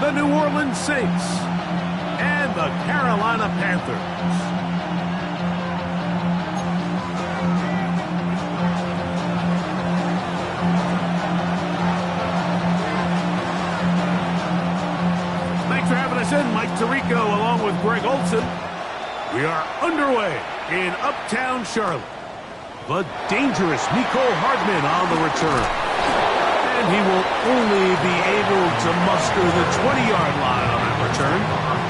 the New Orleans Saints and the Carolina Panthers. Thanks for having us in, Mike Tirico, along with Greg Olson. We are underway in Uptown Charlotte. The dangerous Mecole Hardman on the return. And he will only be able to muster the 20-yard line on that return.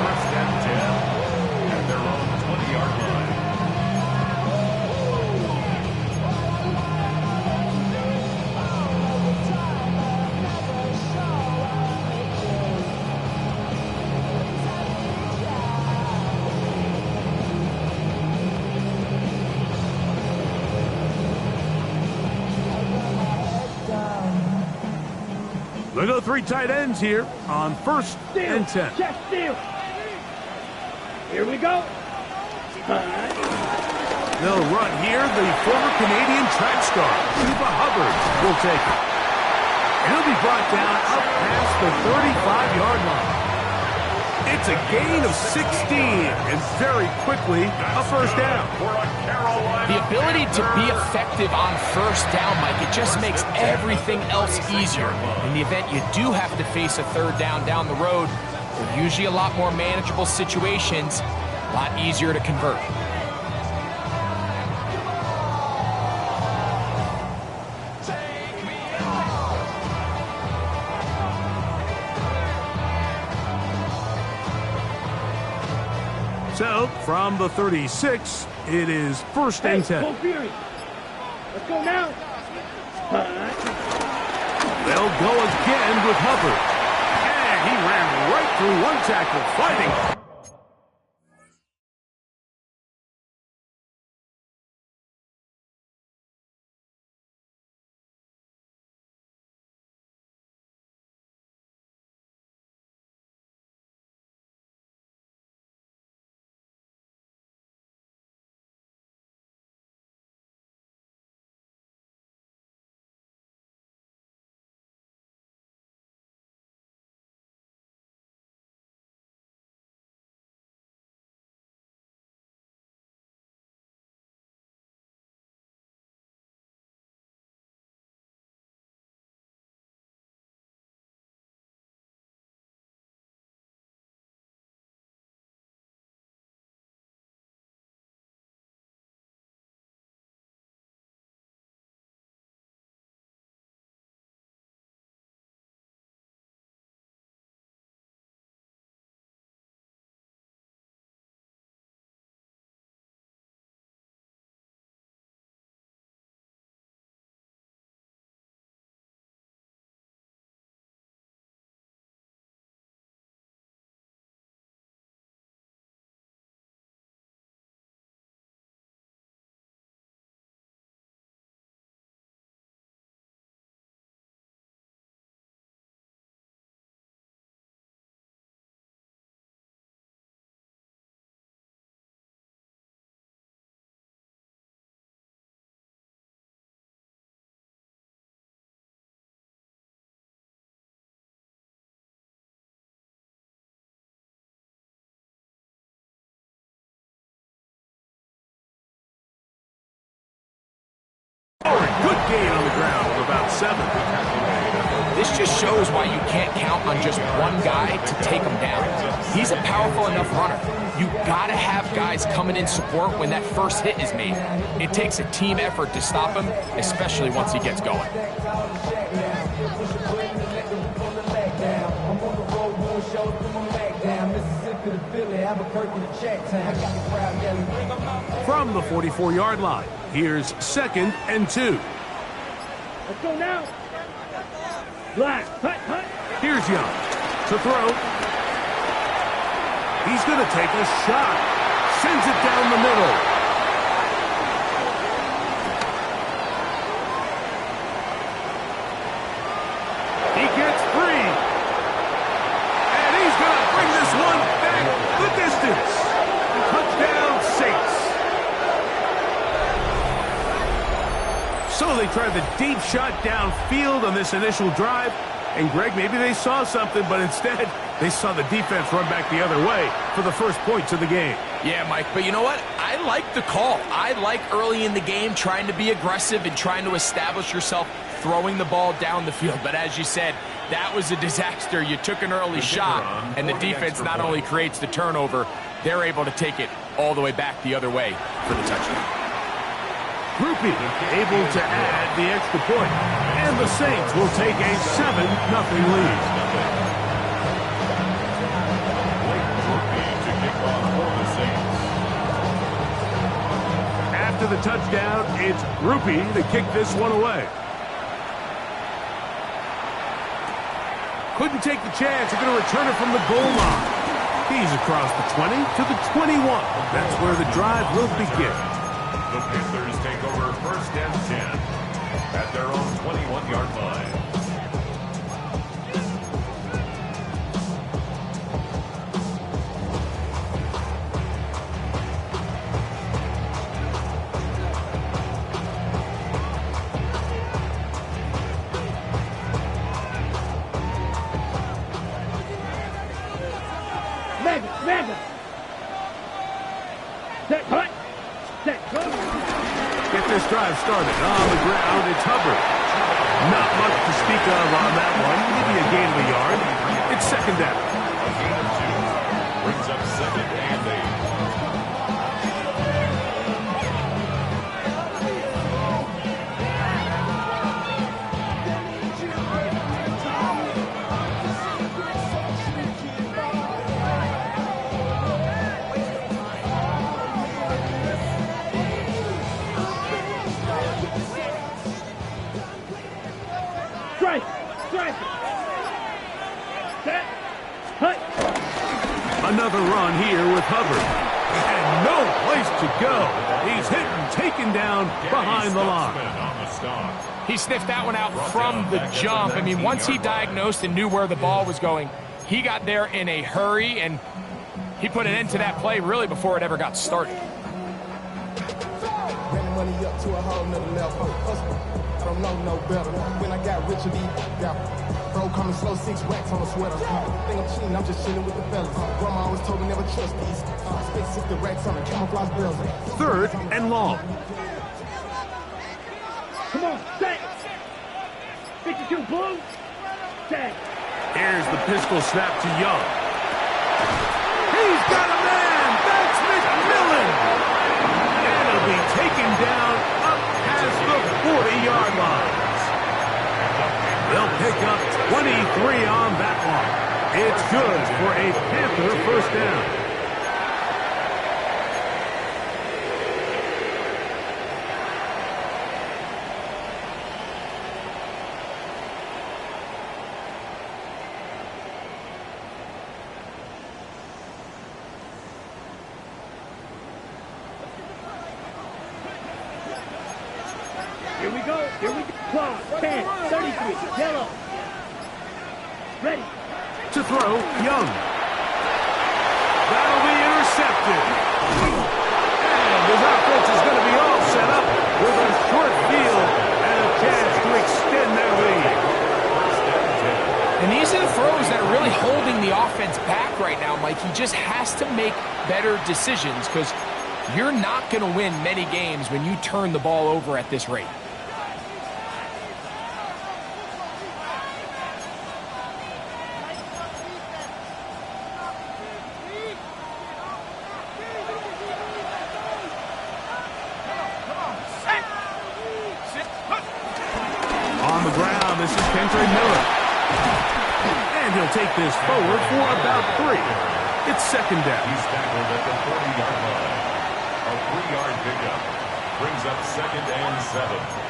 First and 10 at their own 20-yard line. They go three tight ends here on first and 10. Check steal. Here we go. They'll run here. The former Canadian track star, Chuba Hubbard, will take it. And he'll be brought down up past the 35-yard line. It's a gain of 16, and very quickly, a first down. The ability to be effective on first down, Mike, it just makes everything else easier. In the event you do have to face a third down the road, they're usually a lot more manageable situations, a lot easier to convert. So, from the 36, it is first and 10. Let's go now. They'll go again with Hubbard. And he ran right through one tackle, fighting. Good gain on the ground of about 7. This just shows why you can't count on just one guy to take him down. He's a powerful enough runner. You gotta have guys coming in support when that first hit is made. It takes a team effort to stop him, especially once he gets going. From the 44-yard line, here's second and 2. Let's go now. Black. Hut. Here's Young to throw. He's going to take a shot. Sends it down the middle. He gets free. And he's going to bring this one back the distance. Touchdown, Saints. So they tried the deep shot downfield on this initial drive, And Greg, maybe they saw something, but instead they saw the defense run back the other way for the first points of the game. Yeah, Mike, but you know what? I like the call. I like early in the game trying to be aggressive and trying to establish yourself throwing the ball down the field. But as you said, that was a disaster. You took an early shot, and the defense not only creates the turnover, they're able to take it all the way back the other way for the touchdown. Groupie able to add the extra point, and the Saints will take a 7-0 lead. After the touchdown, it's Groupie to kick this one away. Couldn't take the chance. They're going to return it from the goal line. He's across the 20 to the 21. That's where the drive will begin. The Panthers take over first and 10 at their own 21-yard line. Mega. Set, hut. Set, go. Get this drive started. On the ground, it's Hubbard. Not much to speak of on that one. Maybe a gain of a yard. It's second down. A gain of 2 brings up second and 8. Strike. Set, hut. Another run here with Hubbard. And no place to go. He's hit and taken down behind the line. He sniffed that one out from the jump. I mean, once he diagnosed and knew where the ball was going, he got there in a hurry, and he put an end to that play really before it ever got started. Money up to a whole nother level. Don't know no better. When I got rich, bro, coming slow, 6 racks on a sweater. Think I'm cheating, I'm just chilling with the fellas. Grandma always told me never trust these. Spent 60 racks on a camouflage bills. Third and long. Come on, set. 52 blue. Set. Here's the pistol snap to Young. He's got a man. That's McMillan. And it'll be taken down up past the 40-yard line. They'll pick up 23 on that one. It's good for a Panther first down. Here we go. Claw, 10, 33, yellow. Ready. To throw, Young. That'll be intercepted. And his offense is going to be all set up with a short field and a chance to extend their lead. And these are the throws that are really holding the offense back right now, Mike. He just has to make better decisions because you're not going to win many games when you turn the ball over at this rate. On the ground, this is Kendra Miller. And he'll take this forward for about 3. It's second down. He's tackled at the 40-yard line. A 3-yard pickup brings up second and 7.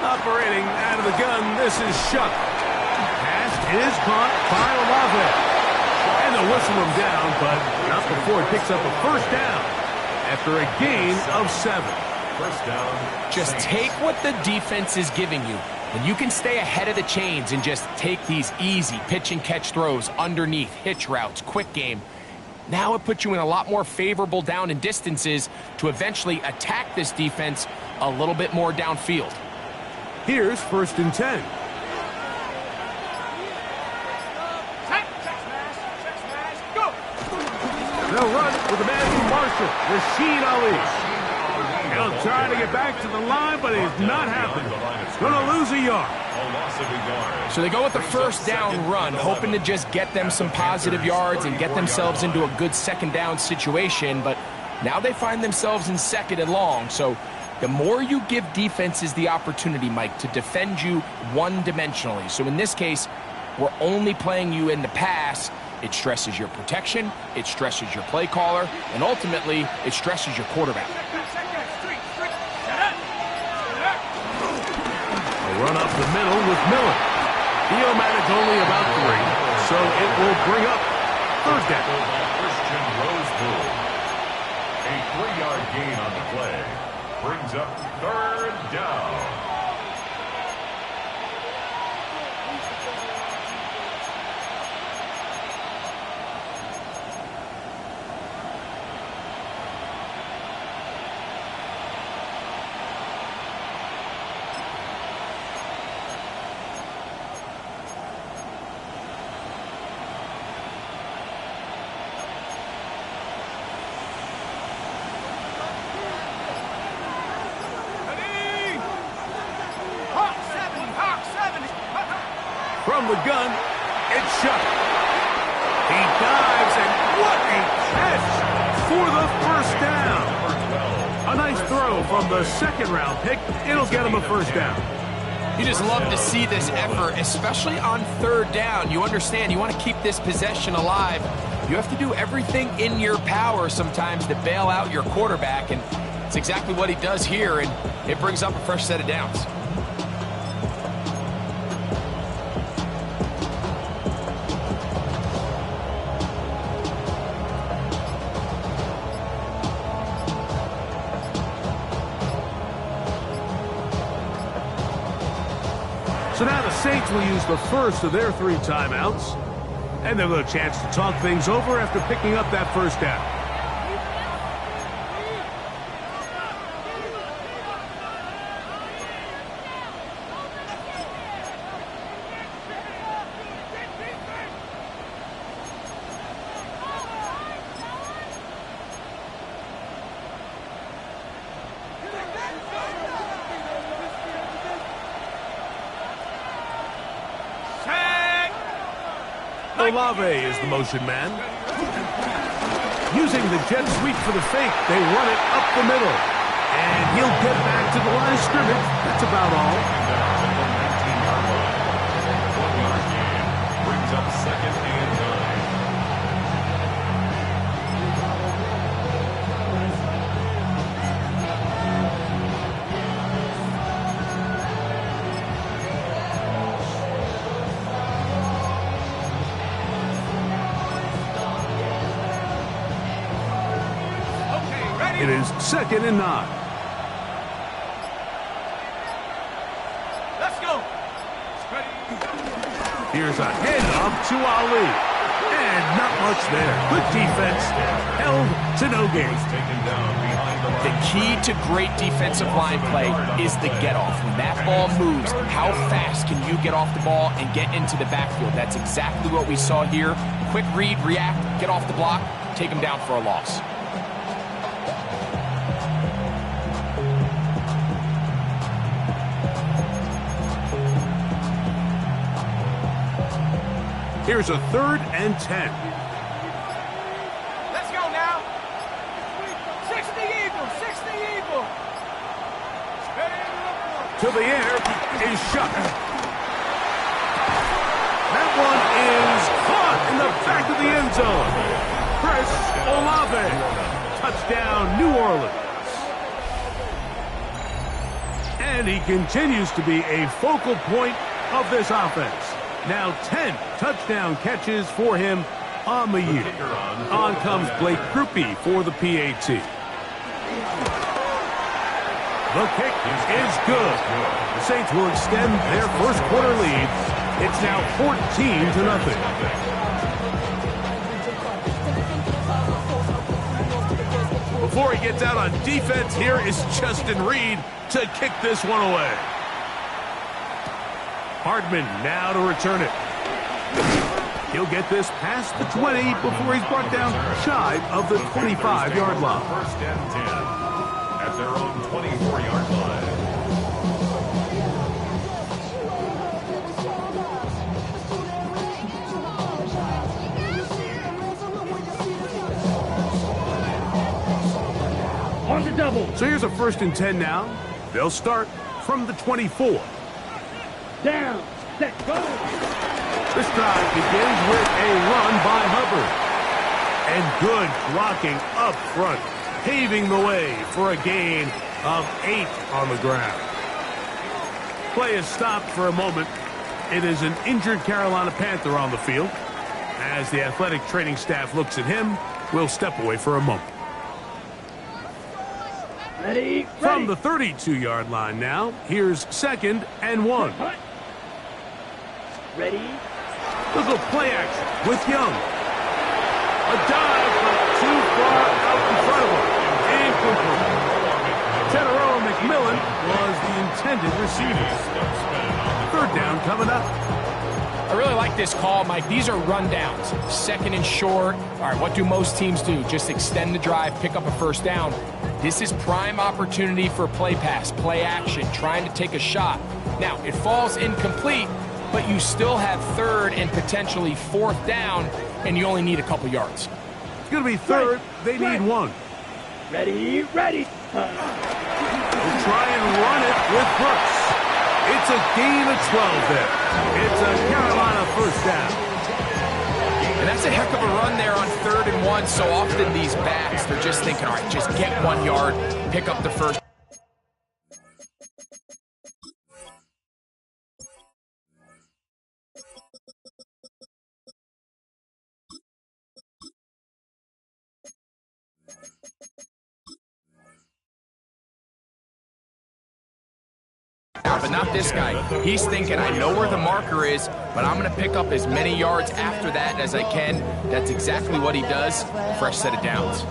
Operating out of the gun, this is Shuck. Pass is caught by Olave. And they'll whistle him down, but not before it picks up a first down after a gain of 7. First down. Just Saints. take what the defense is giving you. And you can stay ahead of the chains and just take these easy pitch and catch throws underneath, hitch routes, quick game. Now it puts you in a lot more favorable down and distances to eventually attack this defense a little bit more downfield. Here's 1st and 10. They'll run with the man from Marshall, Rashid Ali. He'll try to get back to the line, but it's not happening. Going to lose a yard. A loss of a yard. So they go with the first down run, hoping to just get them some positive yards and get themselves into a good second down situation, but now they find themselves in 2nd and long. So the more you give defenses the opportunity, Mike, to defend you one-dimensionally. So in this case, we're only playing you in the pass. It stresses your protection, it stresses your play caller, and ultimately, it stresses your quarterback. A run up the middle with Miller. The O-Matic only about 3, so it will bring up 3rd down. Christian Rosewood. A 3-yard gain on the play. Brings up 3rd down. From the gun, it's shut. He dives, and what a catch for the 1st down. A nice throw from the 2nd-round pick. It'll get him a 1st down. You just love to see this effort, especially on 3rd down. You understand, you want to keep this possession alive. You have to do everything in your power sometimes to bail out your quarterback, and it's exactly what he does here, and it brings up a fresh set of downs. So now the Saints will use the first of their 3 timeouts. And they'll have a chance to talk things over after picking up that 1st down. Olave is the motion man. Using the jet sweep for the fake, they run it up the middle. And he'll get back to the line of scrimmage. That's about all. 1-yard gain. Brings up 2nd and 9. It is 2nd and 9. Let's go. Here's a handoff to Ali. And not much there. Good defense. Held to no gain. Taken down behind the line. The key to great defensive line play is the get-off. When that ball moves, how fast can you get off the ball and get into the backfield? That's exactly what we saw here. Quick read, react, get off the block, take him down for a loss. Here's a 3rd and 10. Let's go now. 60 Eagle, 60 Eagle. To the air is shut. That one is caught in the back of the end zone. Chris Olave. Touchdown, New Orleans. And he continues to be a focal point of this offense. Now 10 touchdown catches for him on the year. On comes Blake Grupe for the PAT. The kick is good. The Saints will extend their first quarter lead. It's now 14-0. Before he gets out on defense, here is Justin Reed to kick this one away. Hardman now to return it. He'll get this past the 20 before he's brought down shy of the 25-yard line. First and 10 at their own 24-yard line. On the double. So here's a 1st and 10 now. They'll start from the 24. Down. Set. Go. This drive begins with a run by Hubbard. And good blocking up front, paving the way for a gain of 8 on the ground. Play is stopped for a moment. It is an injured Carolina Panther on the field. As the athletic training staff looks at him, we'll step away for a moment. Ready. From the 32-yard line now, here's 2nd and 1. Ready. Little play action with Young. A dive, but too far out in front of him. Incomplete. Teteroa McMillan was the intended receiver. 3rd down coming up. I really like this call, Mike. These are rundowns. 2nd and short. All right, what do most teams do? Just extend the drive, pick up a 1st down. This is prime opportunity for play pass, play action, trying to take a shot. Now, it falls incomplete, but you still have 3rd and potentially 4th down, and you only need a couple yards. It's going to be 3rd. They need 1. Ready. Ready. We'll try and run it with Brooks. It's a gain of 12 there. It's a Carolina 1st down. And that's a heck of a run there on 3rd and 1. So often these backs, they're just thinking, all right, just get 1 yard, pick up the 1st. But not this guy. He's thinking, I know where the marker is, but I'm going to pick up as many yards after that as I can. That's exactly what he does. Fresh set of downs.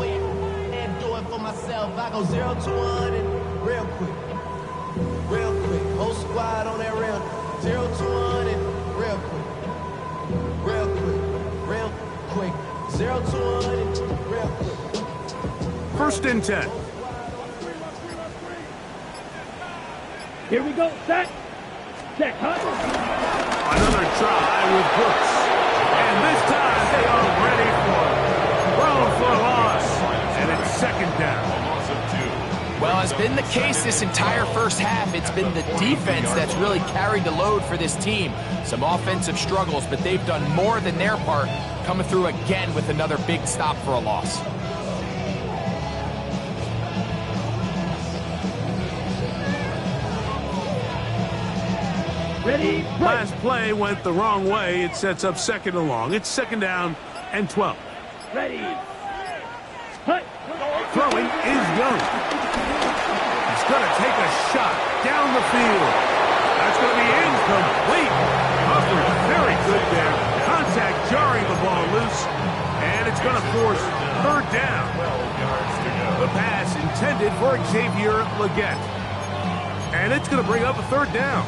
I go 0 to 100 real quick. Real quick. Whole squad on that rail. 0 to 100 real quick. Real quick. Real quick. 0 to 100 real quick. 1st and 10. Here we go. Set. Check. Another try with Brooks. And this time they are ready for it. Thrown for a loss. And it's 2nd down. Well, it's been the case this entire first half. It's been the defense that's really carried the load for this team. Some offensive struggles, but they've done more than their part, coming through again with another big stop for a loss. Ready. Last play went the wrong way. It sets up 2nd and long. It's 2nd down and 12. Ready. Hut. Throwing is Young. He's going to take a shot down the field. That's going to be incomplete. Covered very good there. Contact jarring the ball loose. And it's going to force 3rd down. The pass intended for Xavier Legette. And it's going to bring up a 3rd down.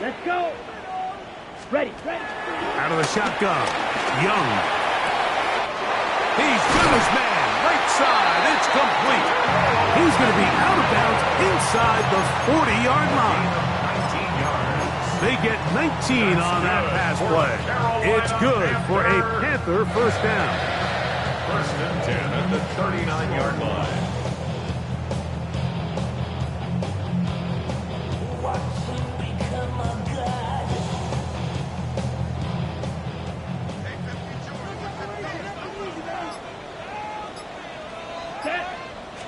Let's go. Ready. Out of the shotgun. Young. He's to his man. Right side. It's complete. He's going to be out of bounds inside the 40-yard line. 19 yards. They get 19 on that pass play. It's good for a Panther 1st down. 1st and 10 at the 39-yard line.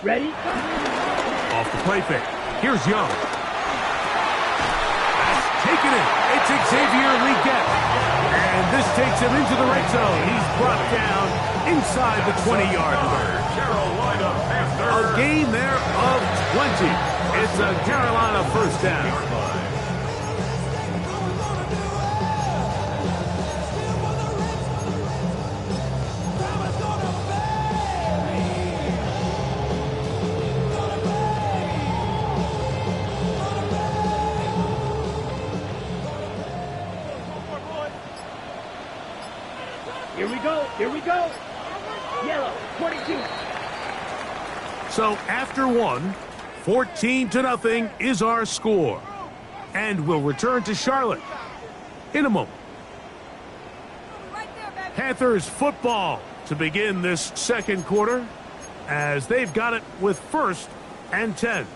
Ready? Off the play fake. Here's Young. That's taken it. It's Xavier Leggett. And this takes him into the red zone. He's brought down inside the 20-yard line. Carolina Panthers. A gain there of 20. It's a Carolina first down. Here we go. Here we go. Yellow, 42. So after one, 14-0 is our score. And we'll return to Charlotte in a moment. Panthers football to begin this second quarter as they've got it with 1st and 10.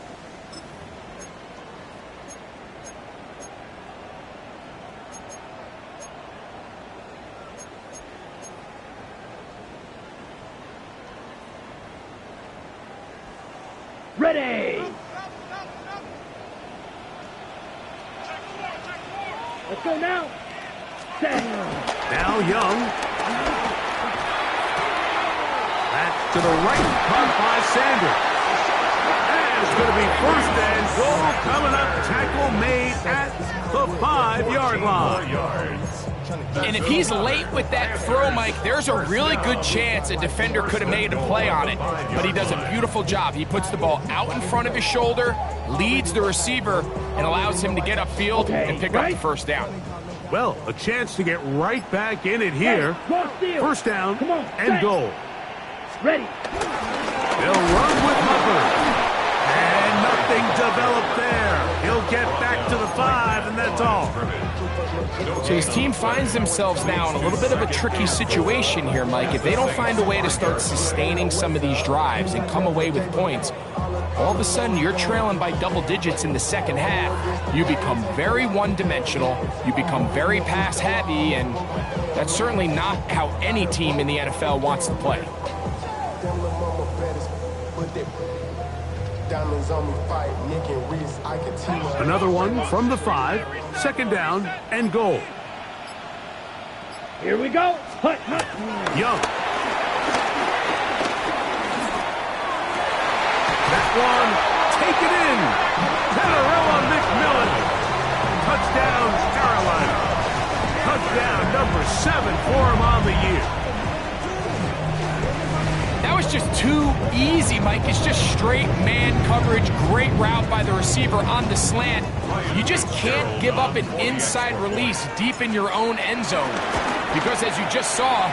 Ready. Let's go now. Set. Now Young. Back to the right, caught by Sanders. And it's going to be 1st and goal coming up. Tackle made at the 5-yard line. 4 yards. And if he's late with that throw, Mike, there's a really good chance a defender could have made a play on it. But he does a beautiful job. He puts the ball out in front of his shoulder, leads the receiver, and allows him to get upfield and pick up the first down. Well, a chance to get right back in it here. 1st down and goal. Ready. They'll run with Hubbard. And nothing developed there. He'll get back to the 5, and that's all. So his team finds themselves now in a little bit of a tricky situation here, Mike. If they don't find a way to start sustaining some of these drives and come away with points, all of a sudden you're trailing by double digits in the second half. You become very one-dimensional. You become very pass-heavy, and that's certainly not how any team in the NFL wants to play. Another one from the 5, 2nd down and goal. Here we go. Hut. Young. That one, take it in. Panarella McMillan. Touchdown, Carolina. Touchdown number 7 for him on the year. That was just too easy, Mike. It's just straight man coverage. Great route by the receiver on the slant. You just can't give up an inside release deep in your own end zone. Because as you just saw,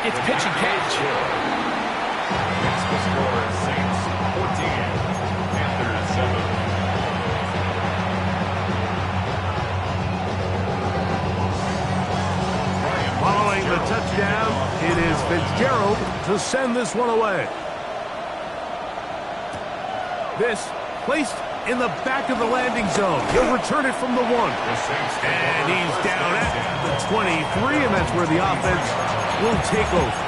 it's pitch and catch. Next score is Saints 14, Panthers 7. Following the touchdown, it is Fitzgerald to send this one away. This placed in the back of the landing zone. He'll return it from the 1. And he's down at the 23, and that's where the offense will take over.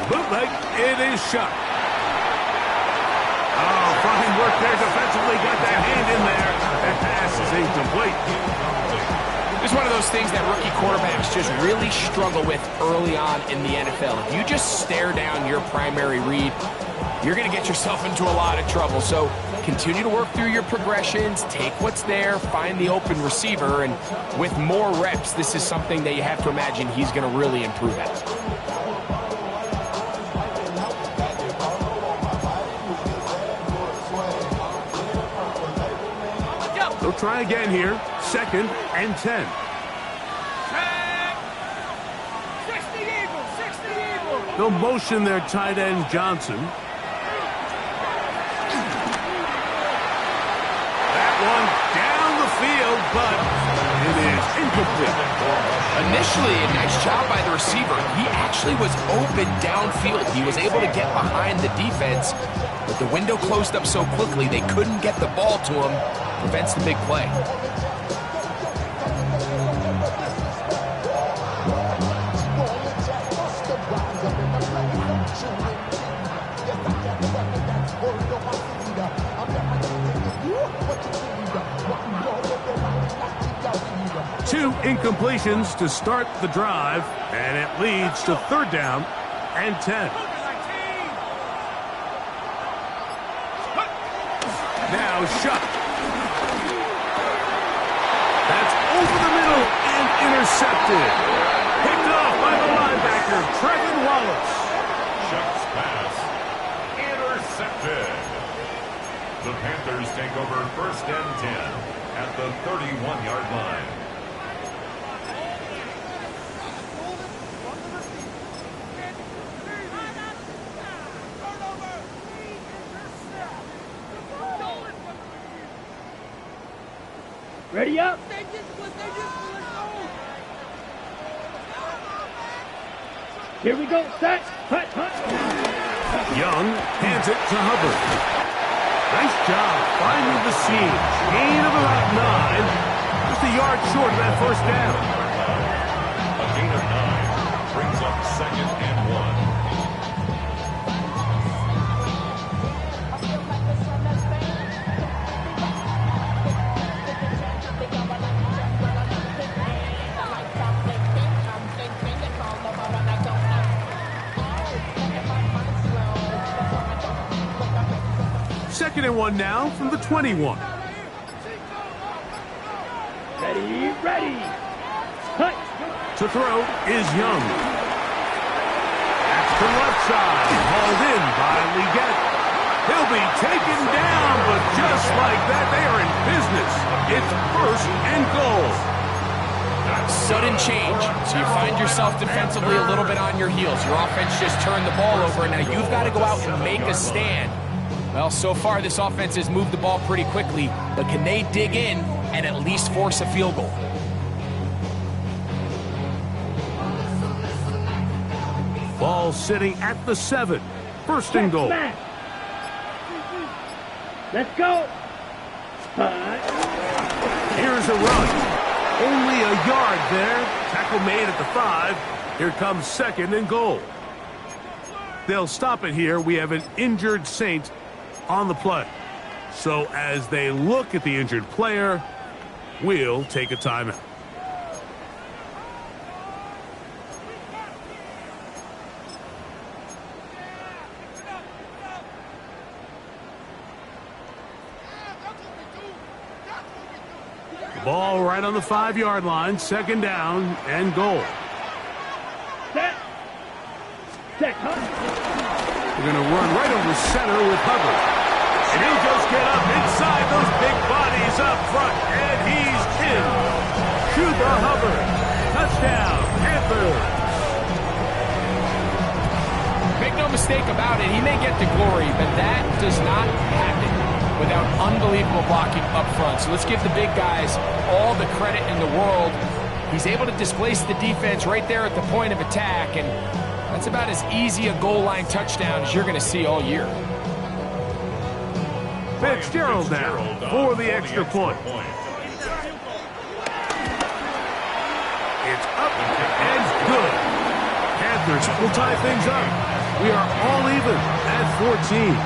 Bootleg, it is shot. Oh, fine work there defensively. Got that hand in there. That pass is incomplete. This is one of those things that rookie quarterbacks just really struggle with early on in the NFL. If you just stare down your primary read, you're going to get yourself into a lot of trouble. So continue to work through your progressions, take what's there, find the open receiver, and with more reps, this is something that you have to imagine he's going to really improve at. They'll try again here. 2nd and 10. 60 Eagles, 60 Eagles. They'll motion their tight end, Johnson. That one down the field, but incomplete. Initially, a nice job by the receiver. He actually was open downfield. He was able to get behind the defense, but the window closed up so quickly they couldn't get the ball to him. Prevents the big play. Two incompletions to start the drive, and it leads to 3rd down and 10. Now Shuck. That's over the middle and intercepted. Picked off by the linebacker, Trevin Wallace. Shuck's pass intercepted. The Panthers take over 1st and 10 at the 31-yard line. Ready up. Here we go. Set. Hut, hut. Young hands it to Hubbard. Nice job finding the seam. Gain of about 9. Just a yard short of that 1st down. A gain of 9 brings up 2nd and 1. Second and 1 now from the 21. Ready. Hut. To throw is Young. That's to left side. Hauled in by Leggett. He'll be taken down, but just like that, they are in business. It's 1st and goal. Sudden change, so you find yourself defensively a little bit on your heels. Your offense just turned the ball over, and now you've got to go out and make a stand. Well, so far this offense has moved the ball pretty quickly, but can they dig in and at least force a field goal? Ball sitting at the 7. 1st and goal. Let's go. Here's a run. Only a yard there. Tackle made at the 5. Here comes 2nd and goal. They'll stop it here. We have an injured Saint on the play. So as they look at the injured player, we'll take a timeout. Ball right on the 5-yard line. 2nd down and goal. Set. Huh? We're going to run right over center with Hubbard. And he'll just get up inside those big bodies up front. And he's in. Chuba Hubbard. Touchdown, Panthers. Make no mistake about it, he may get the glory, but that does not happen without unbelievable blocking up front. So let's give the big guys all the credit in the world. He's able to displace the defense right there at the point of attack, and that's about as easy a goal line touchdown as you're going to see all year. Fitzgerald now for the extra point. It's up and good. Panthers will tie things up. We are all even at 14.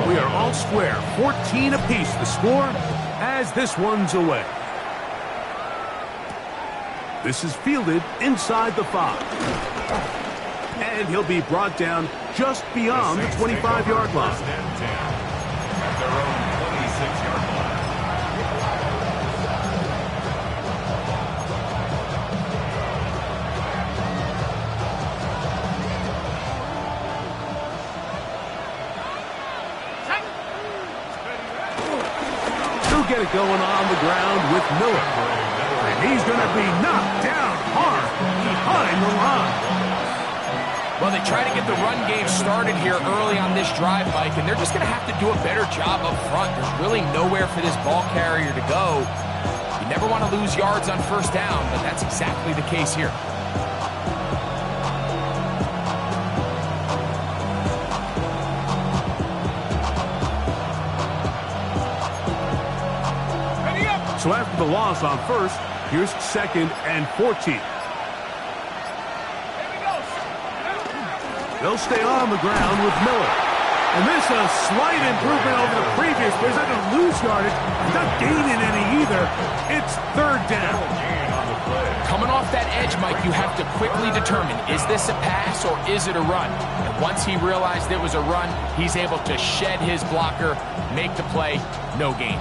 We are all square, 14 apiece the score as this one's away. This is fielded inside the 5. And he'll be brought down just beyond the 25-yard line. At their own 26-yard line. Get it going on the ground with Miller. And he's going to be knocked down hard behind the line. Well, they try to get the run game started here early on this drive, Mike, and they're just going to have to do a better job up front. There's really nowhere for this ball carrier to go. You never want to lose yards on first down, but that's exactly the case here. So after the loss on first, here's 2nd and 14. They'll stay on the ground with Miller. And this is a slight improvement over the previous, but he's not going to lose yardage. He's not gaining any either. It's 3rd down. Coming off that edge, Mike, you have to quickly determine, is this a pass or is it a run? And once he realized it was a run, he's able to shed his blocker, make the play, no gain.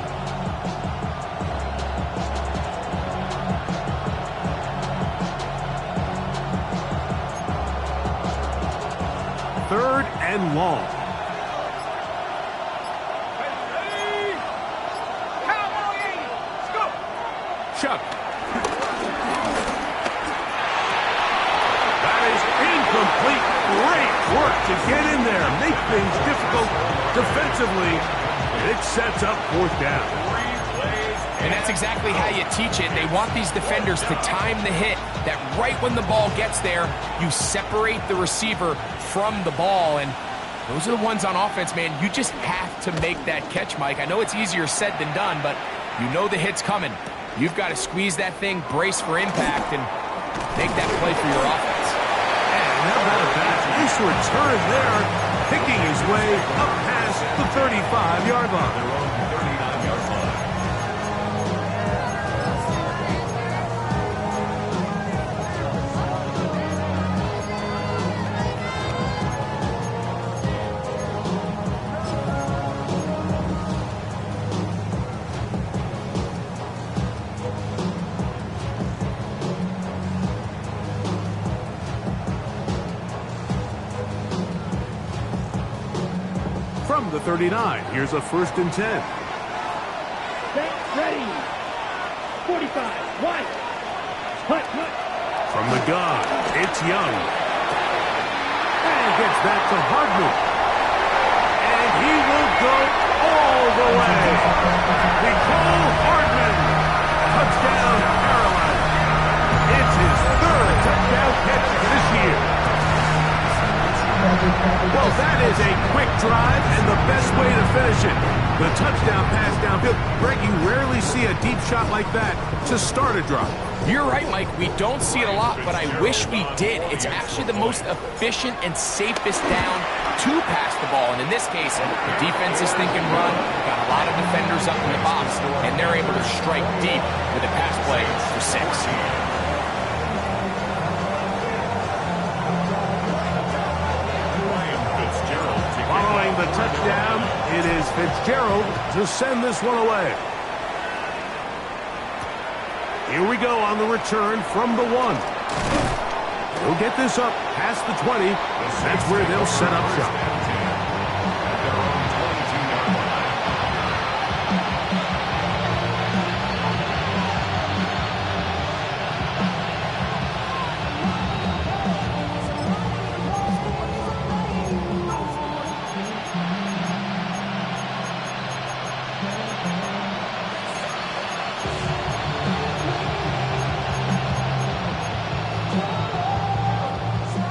Third and long. Chuck. That is incomplete. Great work to get in there. Make things difficult defensively. It sets up 4th down. And that's exactly how you teach it. They want these defenders to time the hit, that right when the ball gets there, you separate the receiver from the ball. And those are the ones on offense, man. You just have to make that catch, Mike. I know it's easier said than done, but you know the hit's coming. You've got to squeeze that thing, brace for impact, and make that play for your offense. And how about a nice return there, picking his way up past the 35-yard line. From the 39, here's a 1st and 10. Ready. 45. Wide. Hut. From the gun, it's Young. And gets that to Hardman. And he will go all the way. Nicole Hardman. Touchdown, Carolina. It's his 3rd touchdown catch this year. Well, that is a quick drive and the best way to finish it. The touchdown pass downfield. Greg, you rarely see a deep shot like that to start a drive. You're right, Mike. We don't see it a lot, but I wish we did. It's actually the most efficient and safest down to pass the ball. And in this case, the defense is thinking run. Got a lot of defenders up in the box, and they're able to strike deep with a pass play for 6. Following the touchdown, it is Fitzgerald to send this one away. Here we go on the return from the 1. He'll get this up past the 20. That's where they'll set up shop.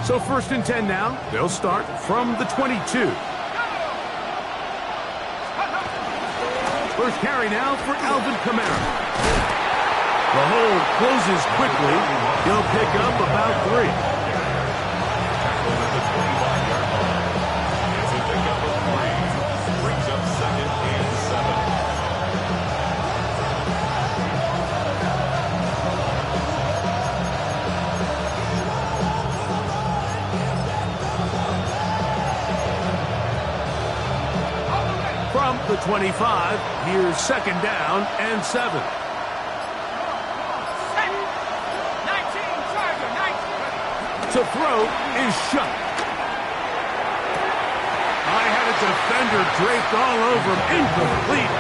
So 1st and 10 now. They'll start from the 22. First carry now for Alvin Kamara. The hold closes quickly. He'll pick up about 3. From the 25, here's 2nd down and 7. 19, Charger, 19. To throw is shut. I had a defender draped all over him. Incomplete.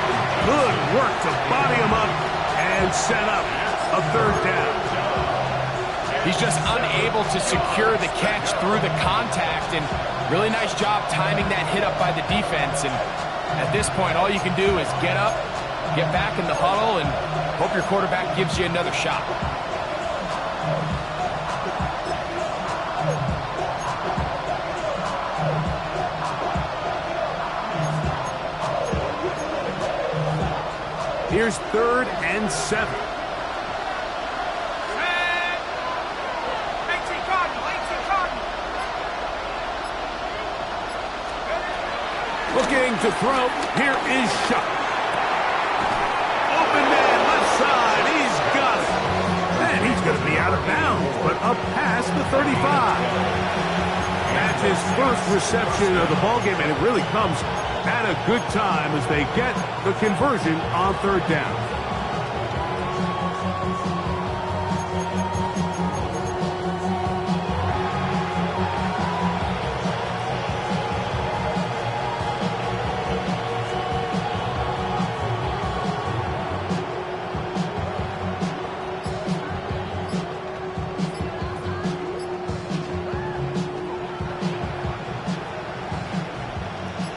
Good work to body him up and set up a 3rd down. He's just unable to secure the catch through the contact, and really nice job timing that hit up by the defense. And at this point, all you can do is get up, get back in the huddle, and hope your quarterback gives you another shot. Here's 3rd and 7. Looking to throw. Here is Shuck. Open man, left side. He's got it. And he's going to be out of bounds, but up past the 35. That's his first reception of the ballgame, and it really comes at a good time as they get the conversion on 3rd down.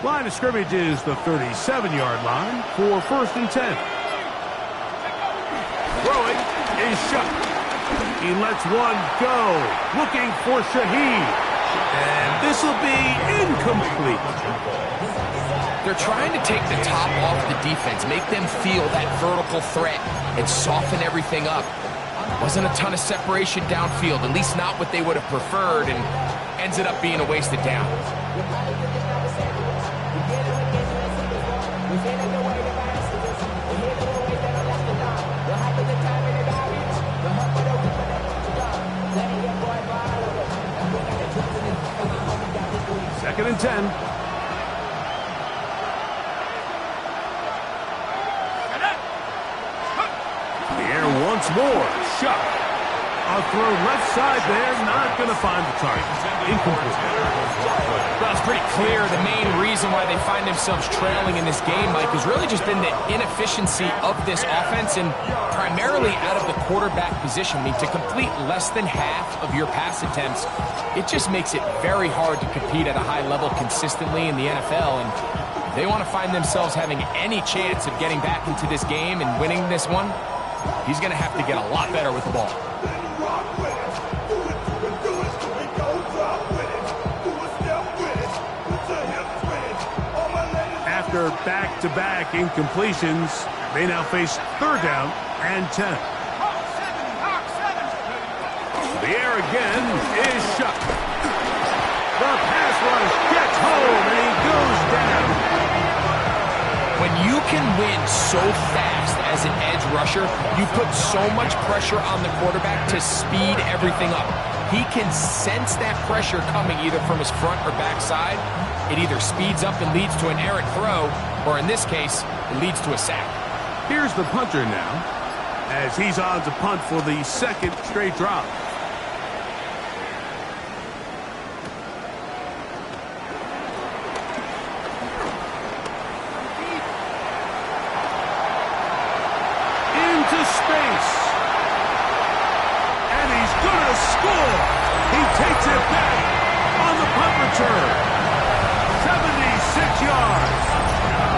Line of scrimmage is the 37-yard line for 1st and 10. Throwing is Shuck. He lets one go. Looking for Shaheed. And this will be incomplete. They're trying to take the top off the defense, make them feel that vertical threat, and soften everything up. Wasn't a ton of separation downfield, at least not what they would have preferred, and ends it up being a wasted down. Second and 10. The air once more. Shuck. A throw left side there. Not going to find the target. Incomplete. Well, it's pretty clear the main reason why they find themselves trailing in this game, Mike, has really just been the inefficiency of this offense and primarily out of the quarterback position. I mean, to complete less than half of your pass attempts, it just makes it very hard to compete at a high level consistently in the NFL. And if they want to find themselves having any chance of getting back into this game and winning this one, he's going to have to get a lot better with the ball. After back-to-back incompletions, they now face 3rd down and 10. The air again is Shuck. The pass rush gets home, and he goes down. When you can win so fast as an edge rusher, you put so much pressure on the quarterback to speed everything up. He can sense that pressure coming either from his front or back side. It either speeds up and leads to an errant throw, or in this case, it leads to a sack. Here's the punter now, as he's on to punt for the 2nd straight drop. Into space. And he's gonna score. He takes it back on the punt return. 76 yards.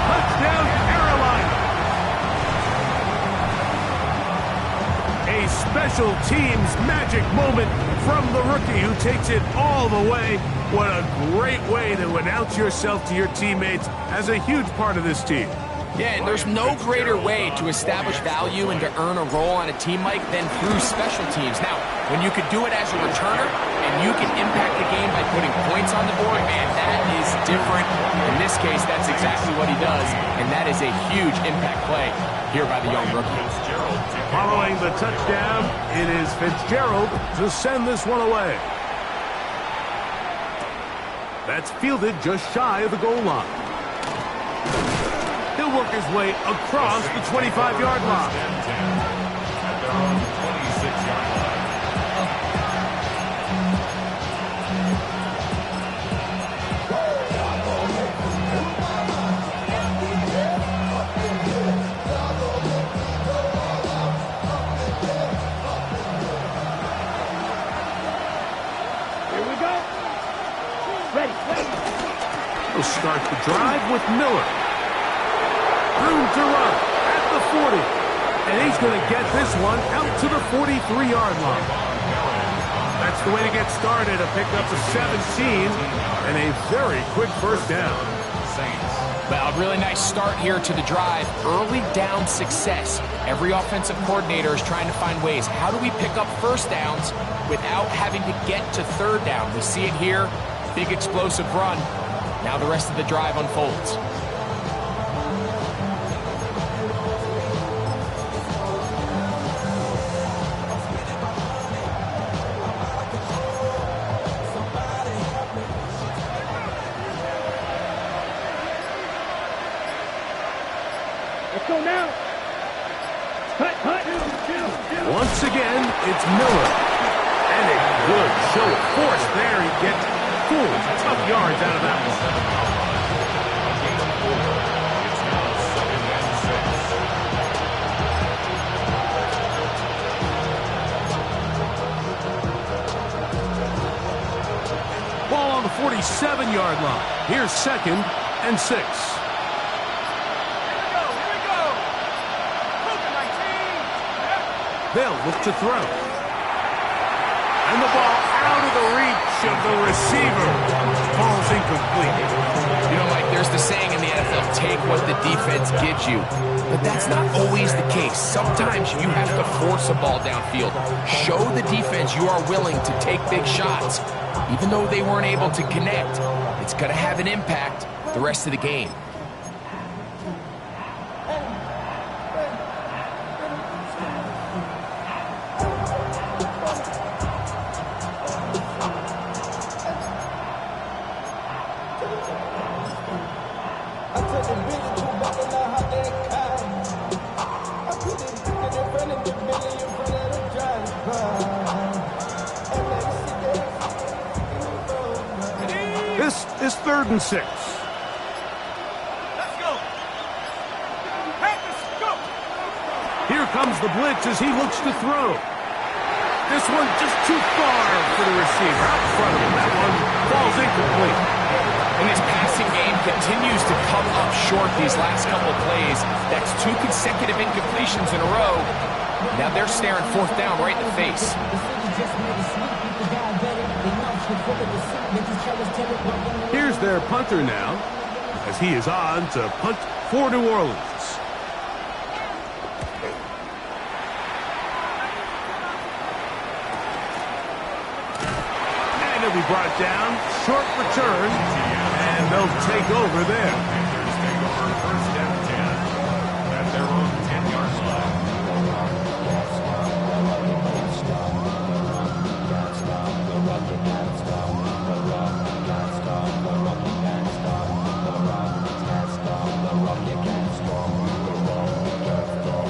Touchdown, Carolina. A special teams magic moment from the rookie who takes it all the way. What a great way to announce yourself to your teammates as a huge part of this team. Yeah, and there's no greater way to establish value and to earn a role on a team, Mike, than through special teams. Now, when you could do it as a returner and you can impact the game by putting points on the board, man, that is different. In this case, that's exactly what he does, and that is a huge impact play here by the young rookie. Following the touchdown, it is Fitzgerald to send this one away. That's fielded just shy of the goal line. He'll work his way across the 25-yard line. At their own 26-yard line. start the drive with Miller. Room to run at the 40. And he's going to get this one out to the 43-yard line. That's the way to get started. A pickup of 17 and a very quick first down. Well, a really nice start here to the drive. Early down success. Every offensive coordinator is trying to find ways. How do we pick up first downs without having to get to third down? We see it here. Big explosive run. Now the rest of the drive unfolds. Let's go now. Hut. Once again, it's Miller. And a good show of force there. He gets tough yards out of that one. Ball on the 47-yard line. Here's 2nd and 6. They'll look to throw. And the ball out of the reach of the receiver. Ball's incomplete. You know, Mike, there's the saying in the NFL, take what the defense gives you. But that's not always the case. Sometimes you have to force a ball downfield. Show the defense you are willing to take big shots. Even though they weren't able to connect, it's going to have an impact the rest of the game. This is 3rd and 6. Let's go. Packers, go. Here comes the blitz as he looks to throw. This one just too far for the receiver. Out front of him. That one falls incomplete. And this passing game continues to come up short these last couple plays. That's 2 consecutive incompletions in a row. Now they're staring 4th down right in the face. Here's their punter now, as he is on to punt for New Orleans. And it'll be brought down, short return, and they'll take over there. Take over 1st and 10 at their own 10-yard line.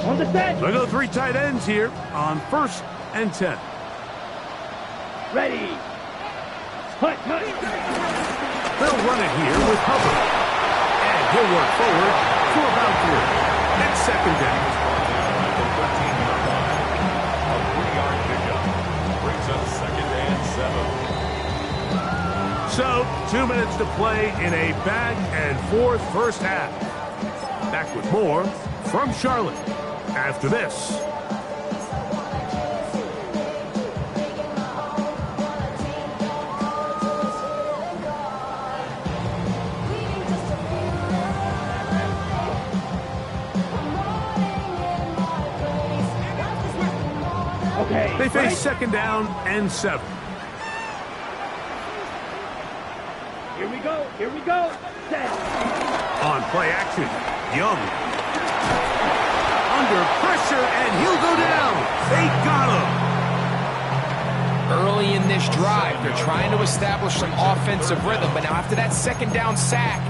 On the set. They'll go 3 tight ends here on 1st and 10. Ready. Hut. They'll run it here with Hubbard. And he'll work forward for about 3. And 2nd down. At the 13-yard line, a 3-yard pickup brings up 2nd and 7. So, 2 minutes to play in a back-and-forth first half. Back with more from Charlotte after this. Okay. They face 2nd down and 7. Here we go. Set. On play action, Young. Under pressure, and he'll go down. They got him. Early in this drive, they're trying to establish some offensive rhythm, but now after that 2nd down sack,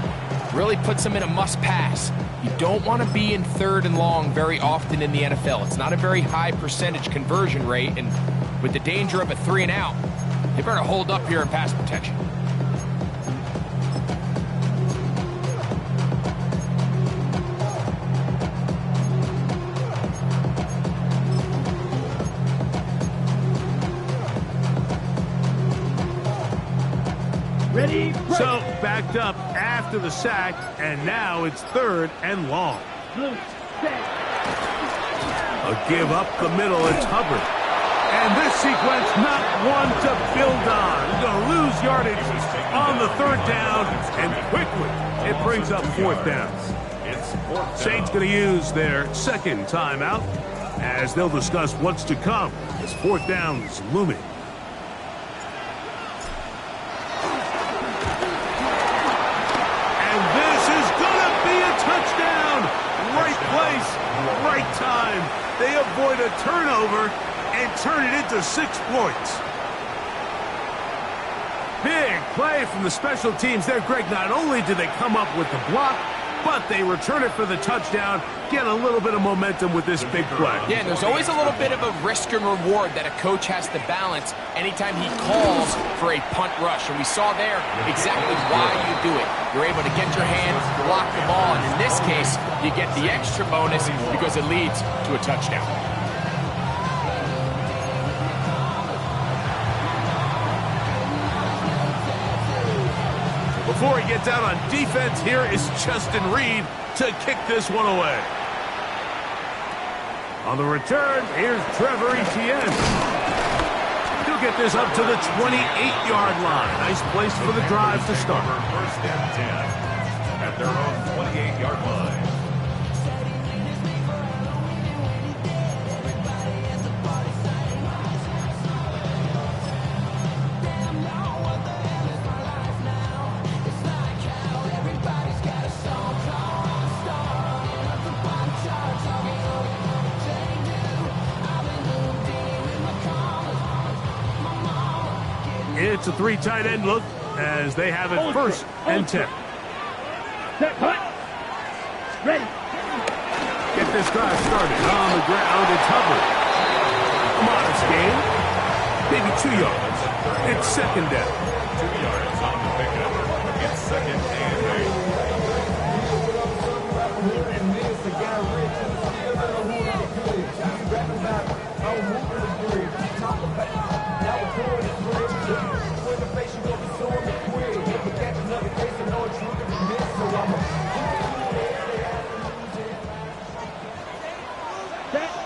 really puts them in a must-pass. You don't want to be in 3rd and long very often in the NFL. It's not a very high percentage conversion rate, and with the danger of a 3 and out, they better hold up here in pass protection. Ready. So, backed up at after the sack, and now it's 3rd and long. A give up the middle, it's Hubbard. And this sequence, not one to build on. Going to lose yardage on the 3rd down, and quickly it brings up 4th down. Saints going to use their 2nd timeout as they'll discuss what's to come as 4th down is looming. And this is going to be a touchdown. Right place, right time. They avoid a turnover and turn it into 6 points. Big play from the special teams there, Greg. Not only did they come up with the block, but they return it for the touchdown, get a little bit of momentum with this big play. Yeah, and there's always a little bit of a risk and reward that a coach has to balance anytime he calls for a punt rush. And we saw there exactly why you do it. You're able to get your hand, block the ball, and in this case, you get the extra bonus because it leads to a touchdown. Before he gets out on defense, here is Justin Reed to kick this one away. On the return, here's Trevor Etienne. He'll get this up to the 28-yard line. Nice place for the drive to start. 1st and 10 at their own 28-yard line. It's a 3 tight end look as they have it 1st and 10. Ready. Get this drive started on the ground. It's Hubbard. A modest gain. Maybe 2 yards. It's 2nd down. 2 yards on the pickup. It's 2nd and 8.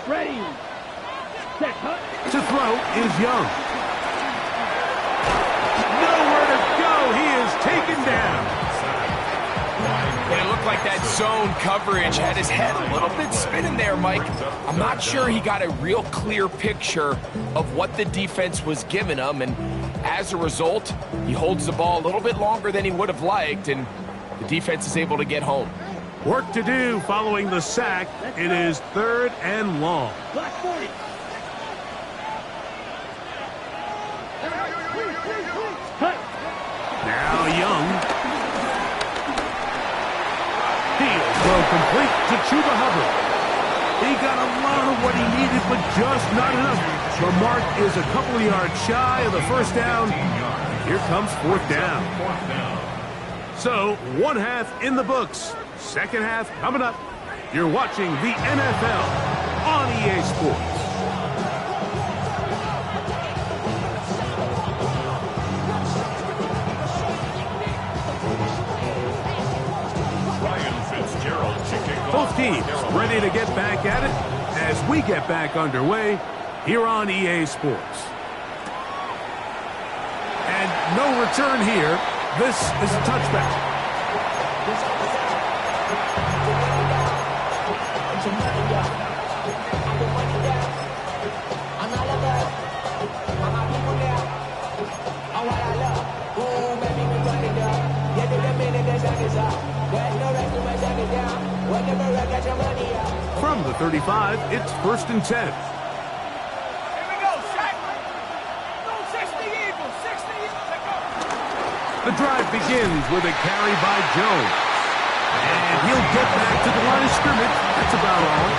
Ready. Set. Cut. To throw is Young. Nowhere to go. He is taken down. And it looked like that zone coverage had his head a little bit spinning there, Mike. I'm not sure he got a real clear picture of what the defense was giving him, and as a result, he holds the ball a little bit longer than he would have liked, and the defense is able to get home. Work to do following the sack. It is 3rd and long. Black 40. Cut. Now Young. Field throw complete to Chuba Hubbard. He got a lot of what he needed, but just not enough. The mark is a couple of yards shy of the 1st down. Here comes 4th down. So, 1 half in the books. 2nd half coming up. You're watching the NFL on EA Sports. Both teams ready to get back at it as we get back underway here on EA Sports. And no return here. This is a touchback. From the 35, it's 1st and 10. Here we go, Shaq. Go 60 Eagles, 60 Eagles. The drive begins with a carry by Jones. And he'll get back to the line of scrimmage. That's about all.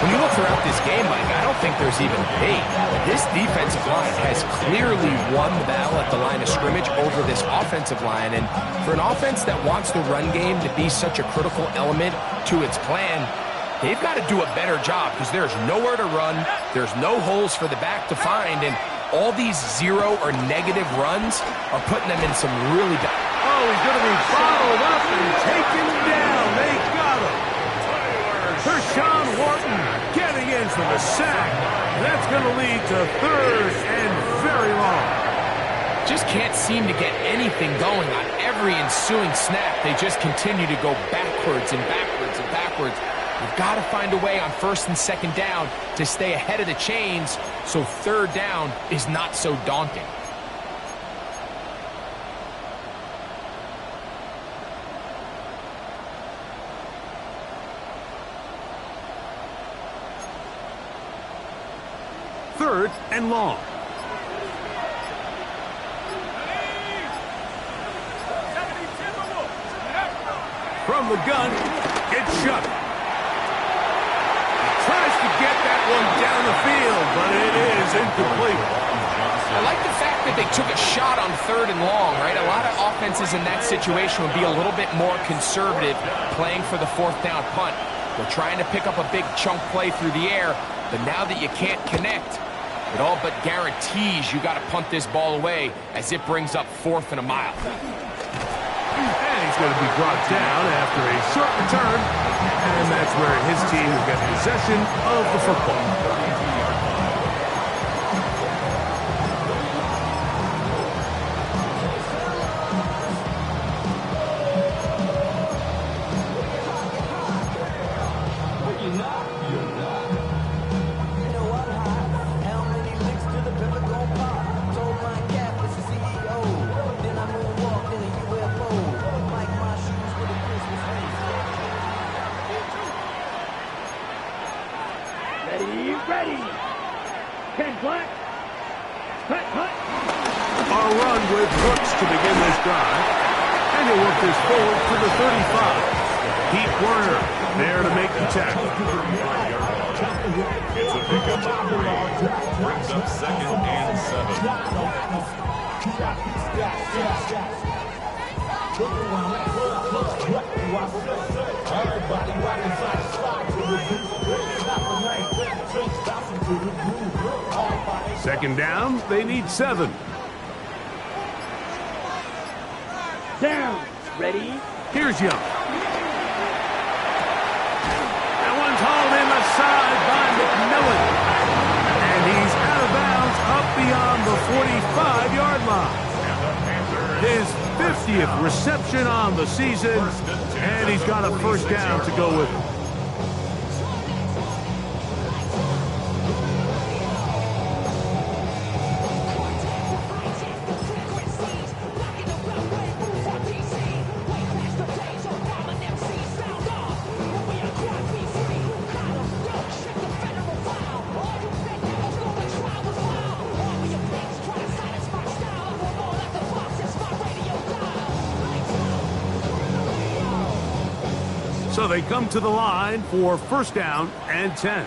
When you look throughout this game, Mike, I don't think there's even debate. This defensive line has clearly won the battle at the line of scrimmage over this offensive line. And for an offense that wants the run game to be such a critical element to its plan, they've got to do a better job because there's nowhere to run. There's no holes for the back to find. And all these 0 or negative runs are putting them in some really bad. Oh, he's going to be followed up and taken down. They got him. Tershawn Wharton getting in for the sack. That's going to lead to 3rd and very long. Just can't seem to get anything going on every ensuing snap. They just continue to go backwards and backwards and backwards. You've got to find a way on 1st and 2nd down to stay ahead of the chains so 3rd down is not so daunting. Third and long. From the gun, it's shut. Tries to get that one down the field, but it is incomplete. I like the fact that they took a shot on 3rd and long, right? A lot of offenses in that situation would be a little bit more conservative playing for the 4th down punt. They're trying to pick up a big chunk play through the air, but now that you can't connect, it all but guarantees you got to punt this ball away as it brings up 4th and a mile. And he's going to be brought down after a short return, and that's where his team will get possession of the football. Ready. Ken Black. Cut. A run with Brooks to begin this drive. And he'll work this forward to the 35. Pete Werner there to make the tackle. It's a pickup of 3. Brings up 2nd and 2nd down, they need 7. Down. Ready. Here's Young. That one's hauled in the side by McMillan. And he's out of bounds up beyond the 45-yard line. His 50th reception on the season, and he's got a 1st down to go with it. So they come to the line for 1st down and 10.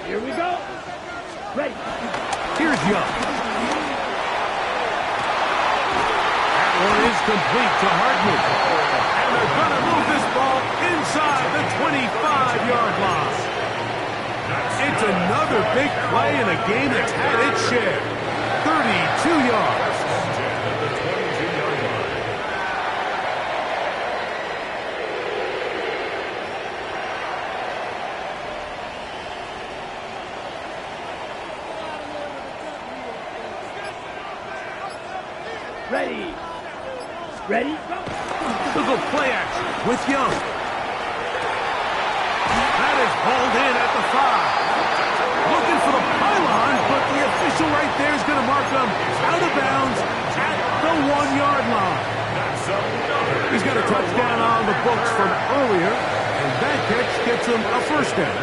Here we go. Ready. Here's Young. That one is complete to Hardman. And they're going to move this ball inside the 25-yard line. It's another big play in a game that's had its share. 32 yards. Ready. Look at play action with Young. That is hauled in at the 5. Looking for the pylon, but the official right there is going to mark him out of bounds at the 1-yard line. He's got a touchdown on the books from earlier, and that catch gets him a 1st down.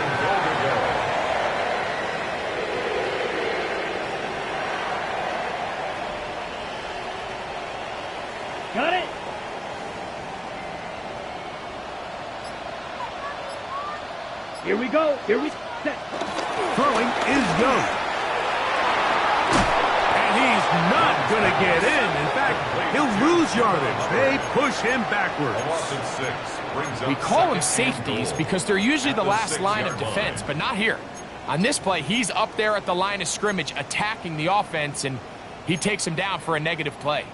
Got it. Here we go. Set. Throwing is Young. And he's not going to get in. In fact, he'll lose yardage. They push him backwards. We call them safeties because they're usually the last line of defense, but not here. On this play, he's up there at the line of scrimmage attacking the offense, and he takes him down for a negative play.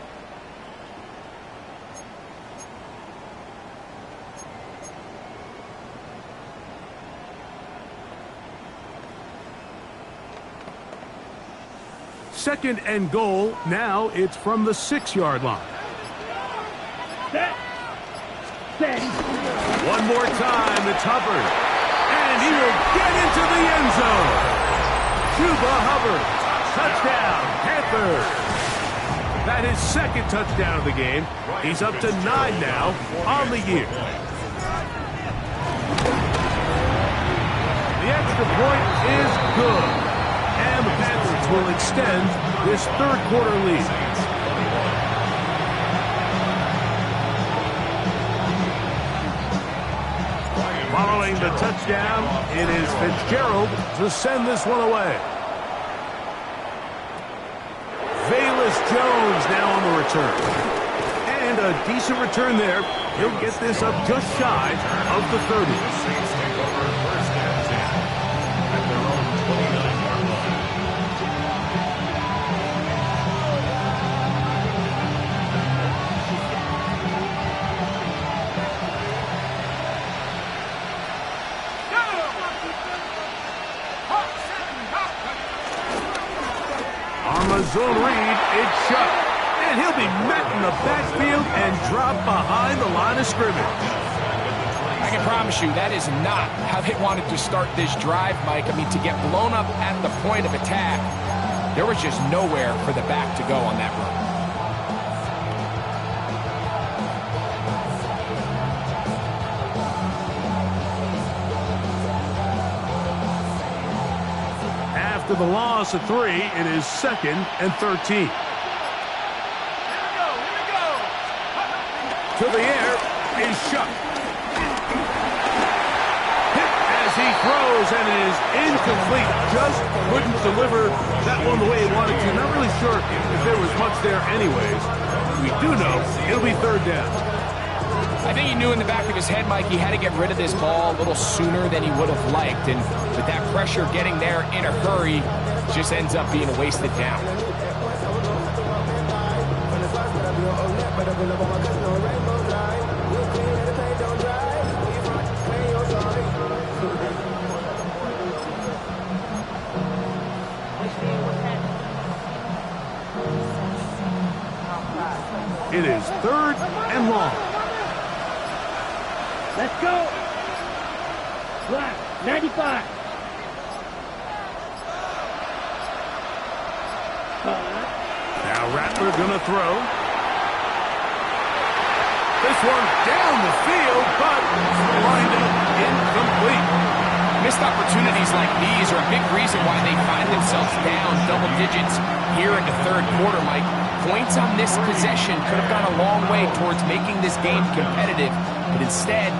Second and goal. Now it's from the 6-yard line. One more time. It's Hubbard. And he will get into the end zone. Chuba Hubbard. Touchdown, Panthers. That is second touchdown of the game. He's up to 9 now on the year. The extra point is good. And the Panthers will extend this third quarter lead. Following the touchdown, it is Fitzgerald to send this one away. Velus Jones now on the return. And a decent return there. He'll get this up just shy of the 30. Saints take over first and 10 at their own 29-yard line. Zone read, it's shut. And he'll be met in the backfield and dropped behind the line of scrimmage. I can promise you that is not how they wanted to start this drive, Mike. I mean, to get blown up at the point of attack, there was just nowhere for the back to go on that run. After the loss of 3, it is second and 13. To the air is shut. Hit as he throws, and it is incomplete. Just couldn't deliver that one the way he wanted to. Not really sure if there was much there anyways. We do know it'll be third down. I think he knew in the back of his head, Mike, he had to get rid of this ball a little sooner than he would have liked. And with that pressure getting there in a hurry, just ends up being a wasted down. It is third and long. Let's go. Black, 95. Now Rattler gonna throw. This one down the field, but lined up incomplete. Missed opportunities like these are a big reason why they find themselves down double digits here in the third quarter, Mike. Points on this possession could have gone a long way towards making this game competitive, but instead,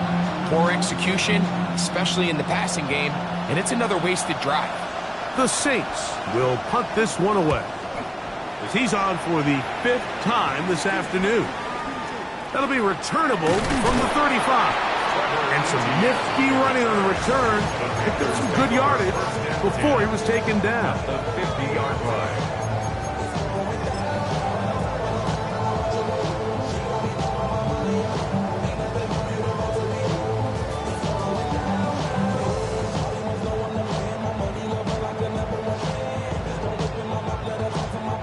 poor execution, especially in the passing game, and it's another wasted drive. The Saints will punt this one away, as he's on for the 5th time this afternoon. That'll be returnable from the 35. And some nifty running on the return. Picked up some good yardage before he was taken down. The 50-yard line.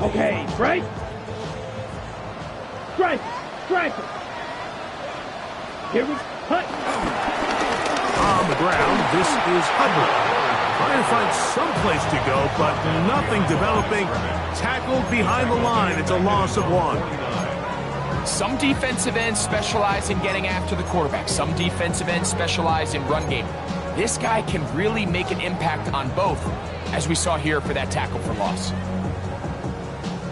Okay, right? Strike it. Here we cut. On the ground, this is Hubbard. Trying to find some place to go, but nothing developing. Tackled behind the line. It's a loss of 1. Some defensive ends specialize in getting after the quarterback. Some defensive ends specialize in run game. This guy can really make an impact on both, as we saw here for that tackle for loss.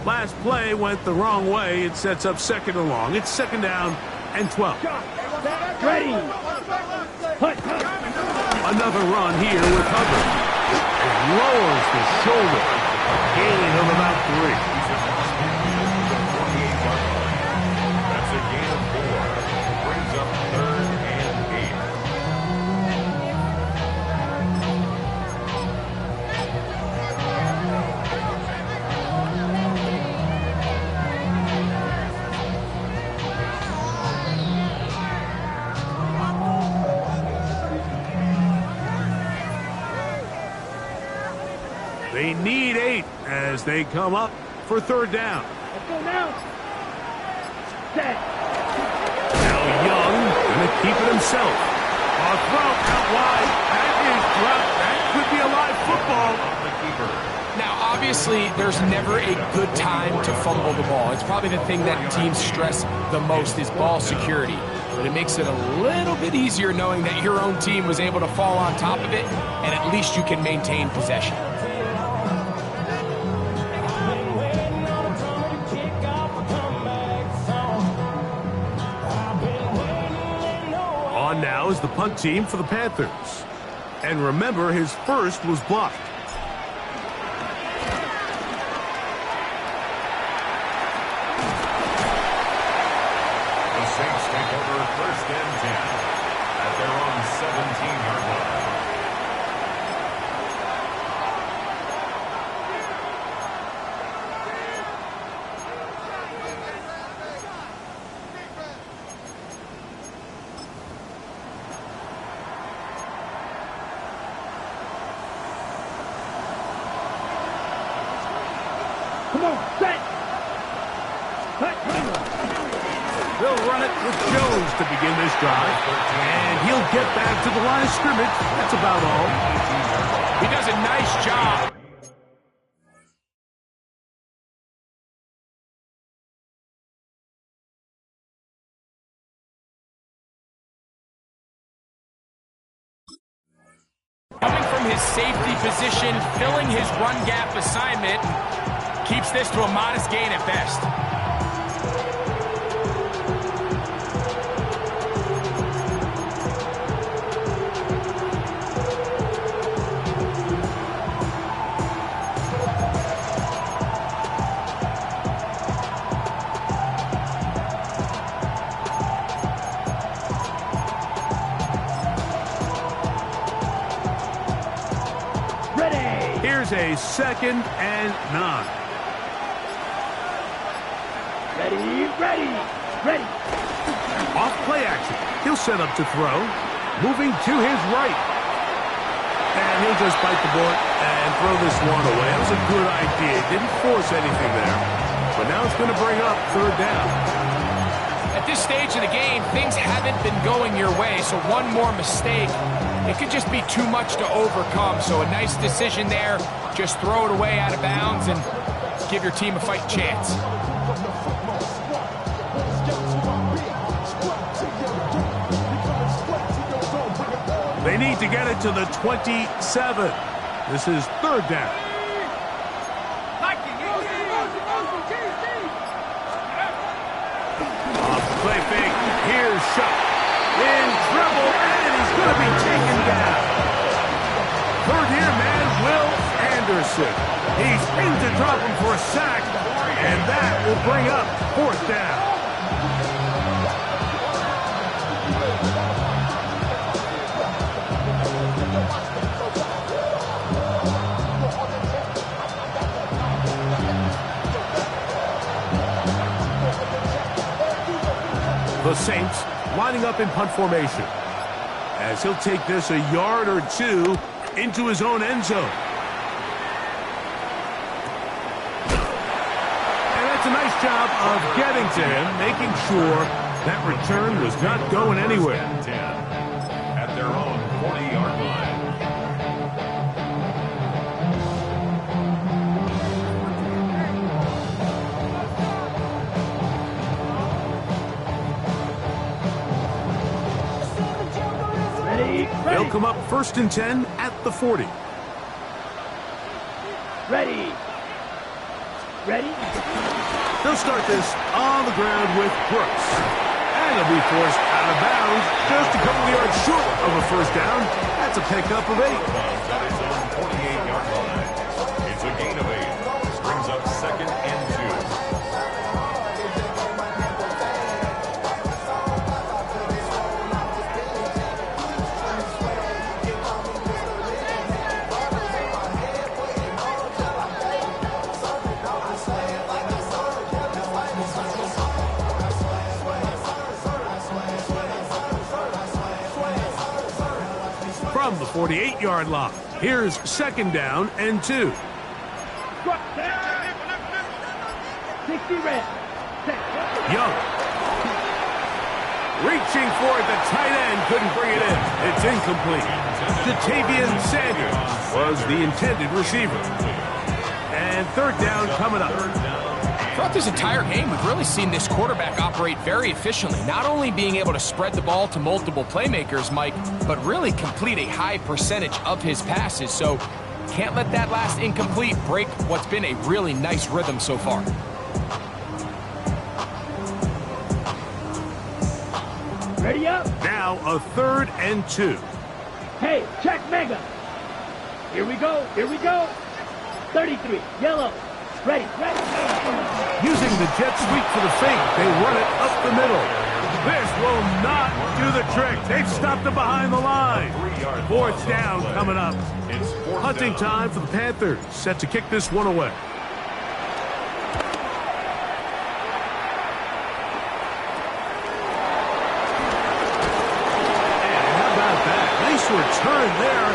Last play went the wrong way. It sets up second and long. It's second down and 12. Ready. Hut. Another run here with Hubbard. It lowers the shoulder. Gain of about 3. That's a gain of 4. Brings up third and 8. They need 8 as they come up for third down. Let's go now. Set. Now Young going to keep it himself. A throw out wide. That is dropped. That could be a live football. The keeper. Now, obviously, there's never a good time to fumble the ball. It's probably the thing that teams stress the most is ball security. But it makes it a little bit easier knowing that your own team was able to fall on top of it, and at least you can maintain possession. On now is the punt team for the Panthers. And remember, his first was blocked. The Saints take over first and 10 at their own 17-yard line. Come on, set. Hut. They'll run it with Jones to begin this drive. And he'll get back to the line of scrimmage. That's about all. He does a nice job. Coming from his safety position, filling his run gap assignment, keeps this to a modest gain at best. Here's a 2nd and 9. Ready. Off play action. He'll set up to throw. Moving to his right. And he'll just bite the bullet and throw this one away. That was a good idea. Didn't force anything there. But now it's going to bring up third down. At this stage of the game, things haven't been going your way, so one more mistake, it could just be too much to overcome. So a nice decision there. Just throw it away out of bounds and give your team a fighting chance. They need to get it to the 27. This is third down. Play fake. Here's shot. In trouble, and he's going to be taken down. Third year man, Will Anderson. He's in to drop him for a sack, and that will bring up fourth down. The Saints lining up in punt formation as he'll take this a yard or two into his own end zone. And that's a nice job of getting to him, making sure that return was not going anywhere. 10 at their own 40-yard line. They'll come up 1st and 10 at the 40. Ready. They'll start this on the ground with Brooks. And he'll be forced out of bounds just a couple of yards short of a first down. That's a pickup of 8. At his own 48-yard line. It's a gain of 8. This brings up 2nd and 2. From the 48-yard line, here's 2nd down and 2. 60 red. Set. Young. Reaching for it, the tight end couldn't bring it in. It's incomplete. Jatavian Sanders was the intended receiver. And third down coming up. Throughout this entire game, we've really seen this quarterback operate very efficiently, not only being able to spread the ball to multiple playmakers, Mike, but really complete a high percentage of his passes. So can't let that last incomplete break what's been a really nice rhythm so far. Ready up. Now a 3rd and 2. Hey, check mega. Here we go. Here we go. 33. Yellow. Ready. Ready. Using the jet sweep for the fake, they run it up the middle. This will not do the trick. They've stopped it behind the line. 4th down coming up. Hunting time for the Panthers, set to kick this one away. And how about that? Nice return there,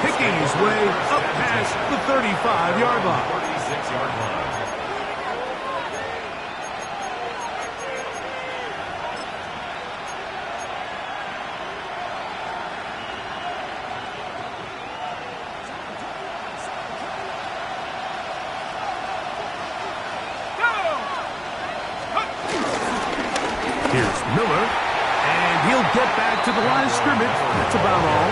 picking his way up past the 35-yard line. 36-yard line. Here's Miller, and he'll get back to the line of scrimmage. That's about all.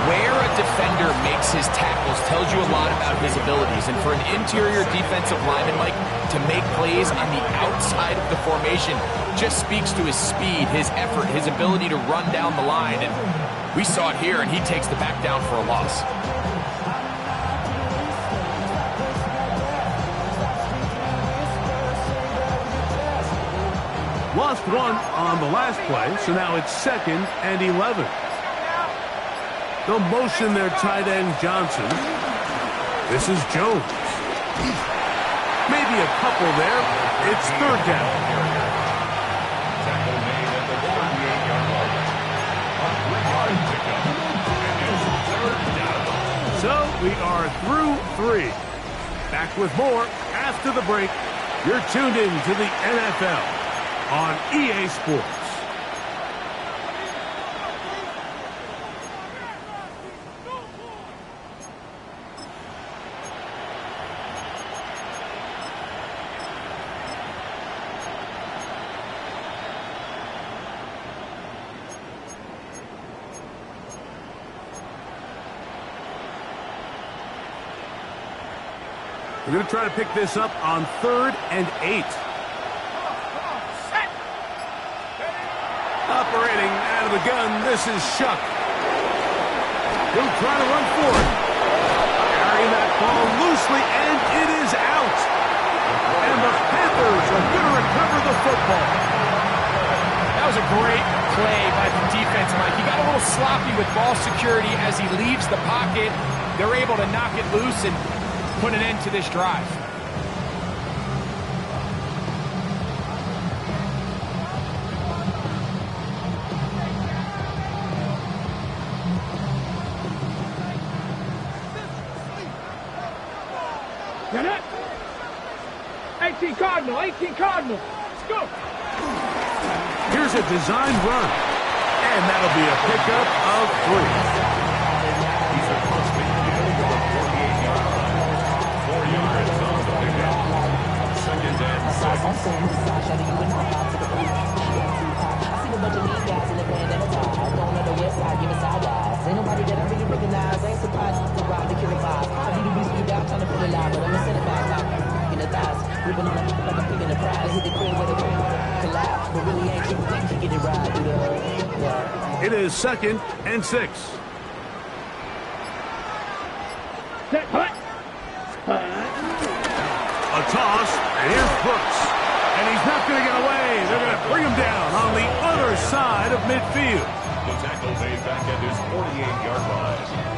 Where a defender makes his tackles tells you a lot about his abilities. And for an interior defensive lineman, Mike, to make plays on the outside of the formation just speaks to his speed, his effort, his ability to run down the line. And we saw it here, and he takes the back down for a loss. Lost one on the last play, so now it's 2nd and 11. They'll motion their tight end Johnson. This is Jones. Maybe a couple there. It's 3rd down. Tackle made at the 48-yard line. A 3-yard pickup. And it's 3rd down. So we are through 3. Back with more after the break. You're tuned in to the NFL on EA Sports. We're going to try to pick this up on 3rd and 8. Operating out of the gun, this is Shuck. He'll try to run for it. Carrying that ball loosely, and it is out. And the Panthers are going to recover the football. That was a great play by the defense, Mike. He got a little sloppy with ball security as he leaves the pocket. They're able to knock it loose and put an end to this drive. Get it. 18 Cardinal. 18 Cardinal. Let's go. Here's a design run. And that'll be a pickup of 3. He's a constant kid with a 48-yard line. 4 yards on the pickup. 2nd and 6. It is 2nd and 6. Set. Hut. A toss, and here's Brooks. And he's not going to get away. They're going to bring him down on the other side of midfield. The tackle made back at his 48-yard line.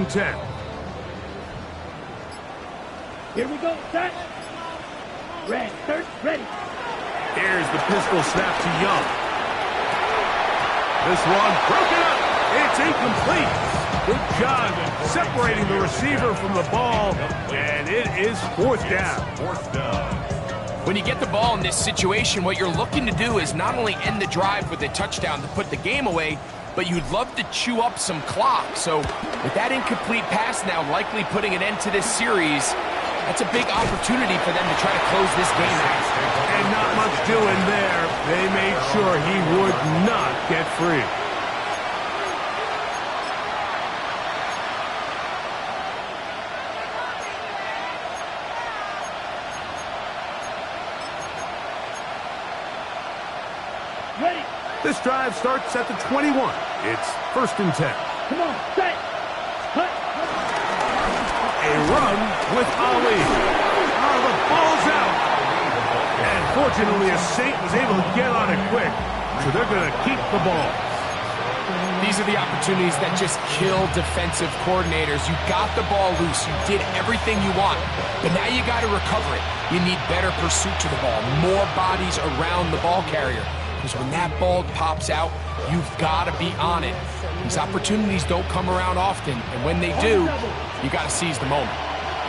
and 10. Here we go, set. Red, third, ready. Here's the pistol snap to Young. This one broken up. It's incomplete. Good job separating the receiver from the ball, and it is 4th down. 4th down. When you get the ball in this situation, what you're looking to do is not only end the drive with a touchdown to put the game away, but you'd love to chew up some clock. So with that incomplete pass now likely putting an end to this series, that's a big opportunity for them to try to close this game out. And not much doing there. They made sure he would not get free. Ready. This drive starts at the 21. It's 1st and 10. Come on, set. Hut. A run with Ali. Oh, the ball's out. And fortunately, a Saint was able to get on it quick, so they're going to keep the ball. These are the opportunities that just kill defensive coordinators. You got the ball loose. You did everything you want, but now you got to recover it. You need better pursuit to the ball, more bodies around the ball carrier. Because when that ball pops out, you've got to be on it. These opportunities don't come around often, and when they do, you got to seize the moment.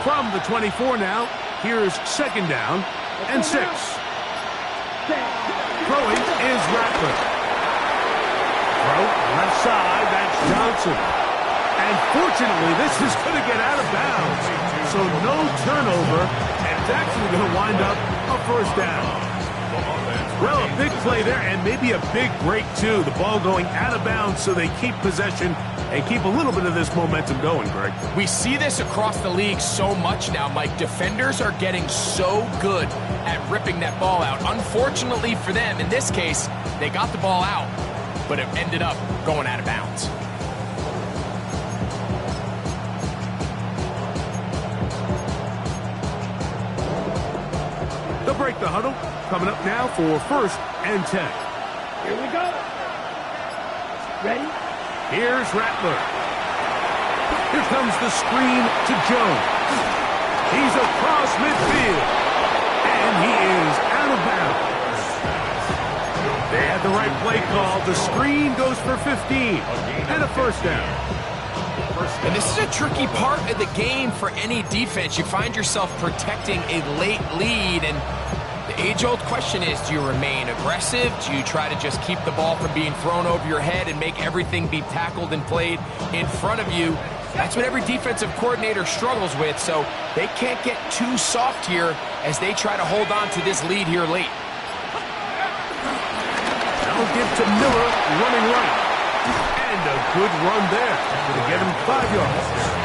From the 24 now, here's 2nd down and 6. Throwing is Rattler. Throw left side, that's Johnson. And fortunately, this is going to get out of bounds. So no turnover, and it's actually going to wind up a 1st down. Well, a big play there, and maybe a big break, too. The ball going out of bounds so they keep possession and keep a little bit of this momentum going, Greg. We see this across the league so much now, Mike. Defenders are getting so good at ripping that ball out. Unfortunately for them, in this case, they got the ball out, but it ended up going out of bounds. They'll break the huddle. Coming up now for 1st and 10. Here we go. Ready. Here's Rattler. Here comes the screen to Jones. He's across midfield. And he is out of bounds. They had the right play call. The screen goes for 15. And a 1st down. And this is a tricky part of the game for any defense. You find yourself protecting a late lead, and the age-old question is, do you remain aggressive? Do you try to just keep the ball from being thrown over your head and make everything be tackled and played in front of you? That's what every defensive coordinator struggles with, so they can't get too soft here as they try to hold on to this lead here late. That'll give to Miller running right. And a good run there. Going to get him 5 yards.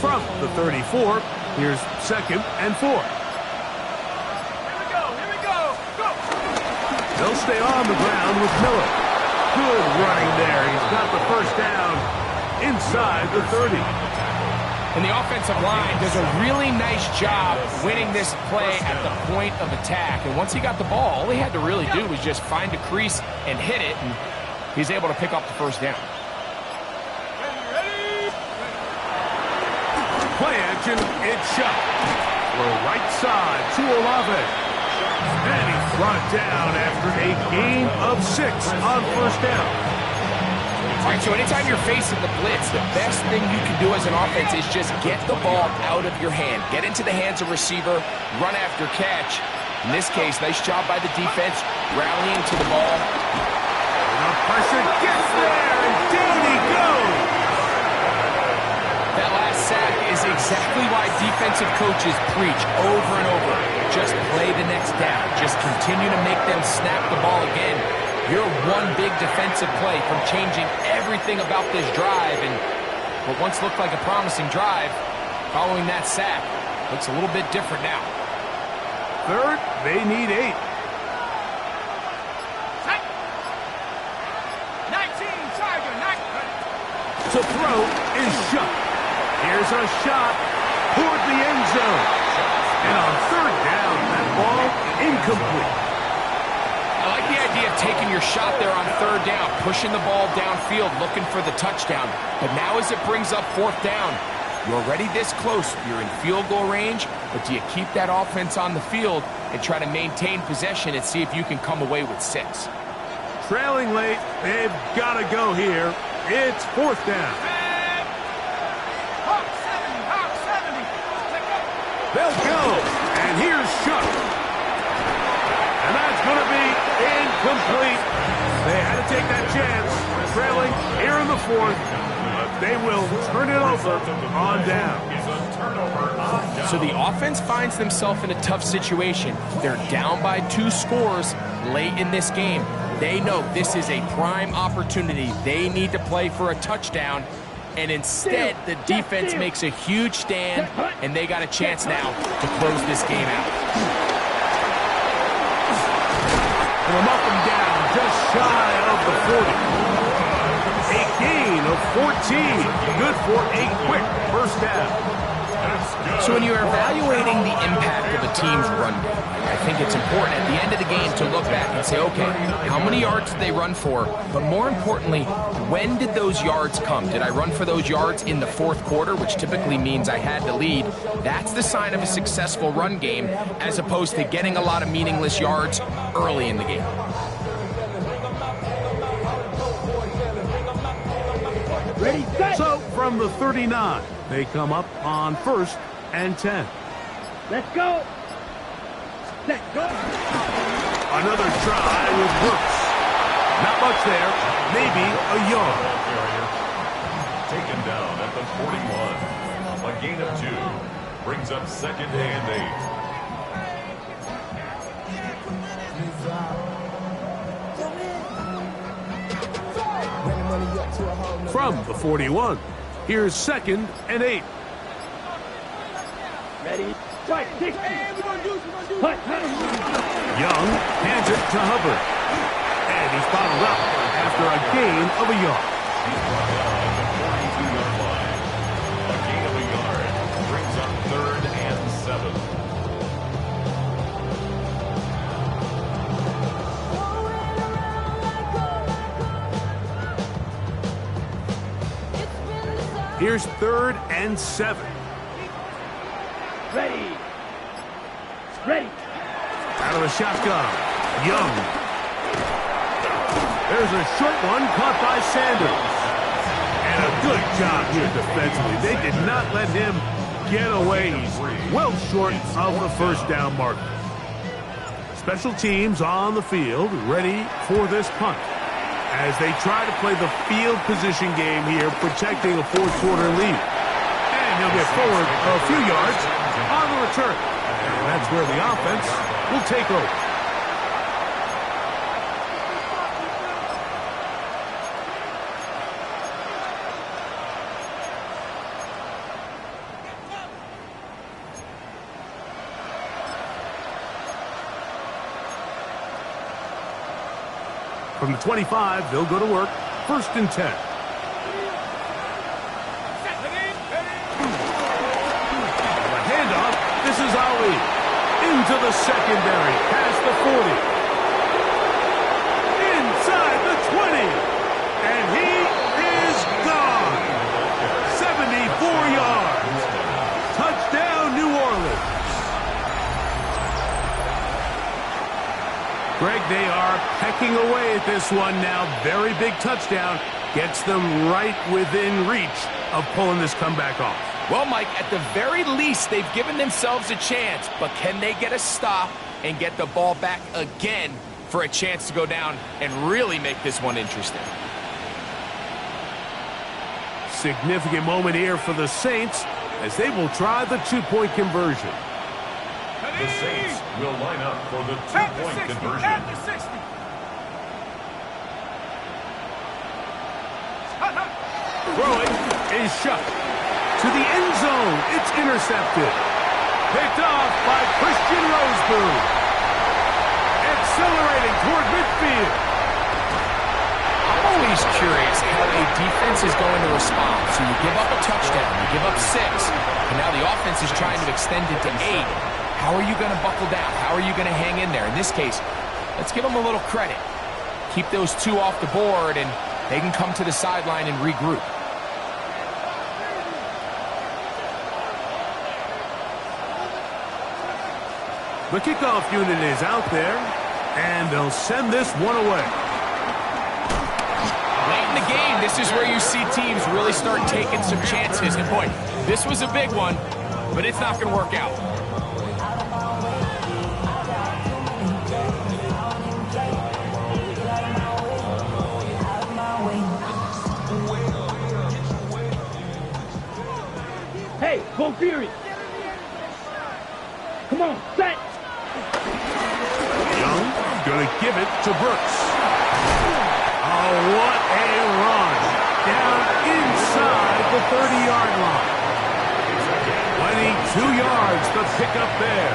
From the 34, here's 2nd and 4. Here we go, go! They'll stay on the ground with Miller. Good running there. He's got the 1st down inside the 30. And the offensive line does a really nice job winning this play at the point of attack. And once he got the ball, all he had to really do was just find a crease and hit it, and he's able to pick up the 1st down. Play action, it's shot. Throw right side to Olave. And he's brought down after a gain of 6 on 1st down. All right, so anytime you're facing the blitz, the best thing you can do as an offense is just get the ball out of your hand. Get into the hands of receiver, run after catch. In this case, nice job by the defense, rallying to the ball. The pressure gets there, and down he goes. That last sack is exactly why defensive coaches preach over and over. Just play the next down. Just continue to make them snap the ball again. You're one big defensive play from changing everything about this drive, and what once looked like a promising drive, following that sack, looks a little bit different now. Third, they need 8. Set. 19, Tiger, 19. To throw is shut. Here's a shot toward the end zone. And on third down, that ball incomplete. I like the idea of taking your shot there on third down, pushing the ball downfield, looking for the touchdown. But now as it brings up fourth down, you're already this close. You're in field goal range, but do you keep that offense on the field and try to maintain possession and see if you can come away with 6? Trailing late, they've got to go here. It's fourth down. Hawk 70, Hawk 70. They'll go, and here's Shuck. And that's going to be incomplete. They had to take that chance. Trailing here in the fourth. They will turn it over on down. So the offense finds themselves in a tough situation. They're down by 2 scores late in this game. They know this is a prime opportunity. They need to play for a touchdown. And instead, the defense makes a huge stand, and they got a chance now to close this game out. And I'm up and down, just shy of the 40. A gain of 14. Good for a quick first down. So when you're evaluating the impact of a team's run game, I think it's important at the end of the game to look back and say, okay, how many yards did they run for? But more importantly, when did those yards come? Did I run for those yards in the fourth quarter, which typically means I had the lead? That's the sign of a successful run game, as opposed to getting a lot of meaningless yards early in the game. Ready, set. So from the 39, they come up on 1st and 10. Let's go. Set, go. Another try with Brooks. Not much there. Maybe a yard. Taken down at the 41. A gain of 2. Brings up 2nd and 8. From the 41, here's 2nd and 8. Ready, strike, 60. Hut, hut. Young hands it to Hubbard. And he's bottled up after a gain of a yard. He's brought down at the 42-yard line. A gain of a yard brings up 3rd and 7. Here's 3rd and 7. Ready. Ready. Out of the shotgun. Young. There's a short one caught by Sanders. And a good job here defensively. They did not let him get away. He's well short of the first down marker. Special teams on the field, ready for this punt, as they try to play the field position game here, protecting a fourth quarter lead. And he'll get forward a few yards on the return. And that's where the offense will take over. From the 25, they'll go to work. 1st and 10. A handoff. This is Ali. Into the secondary. Past the 40. Inside the 20. And he is gone. 74 yards. Touchdown, New Orleans. Greg, they are pecking away at this one now. Very big touchdown. Gets them right within reach of pulling this comeback off. Well, Mike, at the very least, they've given themselves a chance, but can they get a stop and get the ball back again for a chance to go down and really make this one interesting? Significant moment here for the Saints as they will try the two-point conversion. The Saints will line up for the two-point conversion. At the 60. Throwing is shot. To the end zone. It's intercepted. Picked off by Christian Rosebud. Accelerating toward midfield. I'm always curious how a defense is going to respond. So you give up a touchdown, you give up 6, and now the offense is trying to extend it to 8. How are you going to buckle down? How are you going to hang in there? In this case, let's give them a little credit. Keep those 2 off the board, and they can come to the sideline and regroup. The kickoff unit is out there, and they'll send this one away. Late in the game, this is where you see teams really start taking some chances. And boy, this was a big one, but it's not going to work out. Hey, go Fury! Come on, set! Young gonna give it to Brooks. Oh, what a run. Down inside the 30-yard line. 22 yards to pick up there.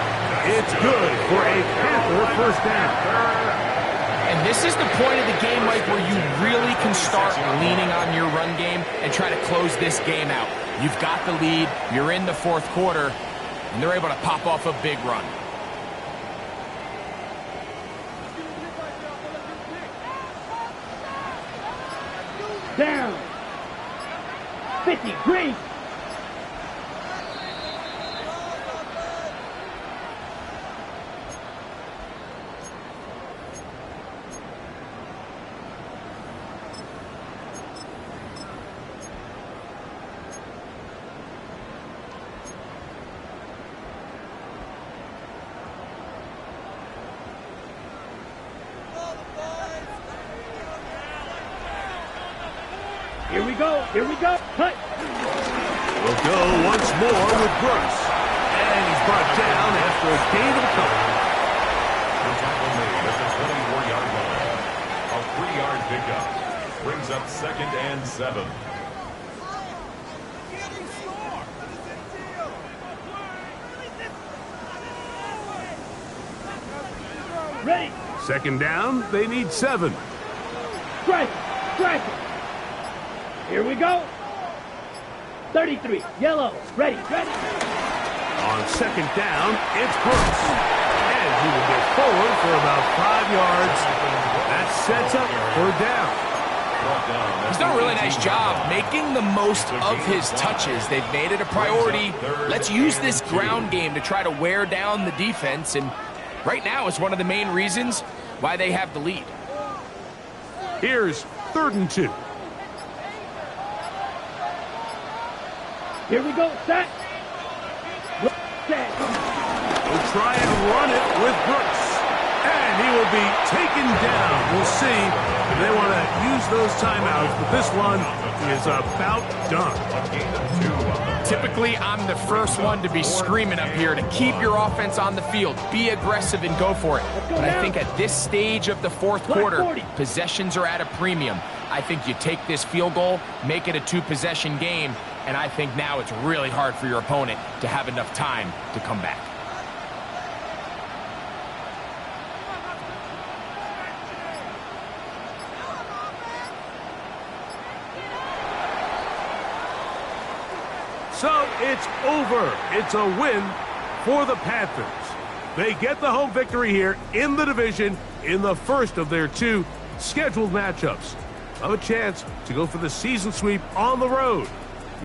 It's good for a Panther first down. And this is the point of the game, Mike, where you really can start leaning on your run game and try to close this game out. You've got the lead, you're in the 4th quarter, and they're able to pop off a big run. Down! 50, green! Here we go, cut! We'll go once more with Brooks. And he's brought down after a gain of a couple. The tackle made at the 24-yard line. A 3-yard pickup brings up 2nd and 7. Ready! 2nd down, they need 7. Strike! Strike! Here we go! 33, yellow, ready, ready! On 2nd down, it's Brooks. And he will get forward for about 5 yards. That sets up for a down. He's done a really nice job making the most of his touches. They've made it a priority. Let's use this ground game to try to wear down the defense, and right now is one of the main reasons why they have the lead. Here's 3rd and 2. Here we go, set! Set! We'll try and run it with Brooks. And he will be taken down. We'll see if they want to use those timeouts, but this one is about done. Typically, I'm the first one to be screaming up here to keep your offense on the field. Be aggressive and go for it. But I think at this stage of the 4th quarter, possessions are at a premium. I think you take this field goal, make it a 2-possession game, and I think now it's really hard for your opponent to have enough time to come back. So it's over. It's a win for the Panthers. They get the home victory here in the division in the first of their 2 scheduled matchups. Have a chance to go for the season sweep on the road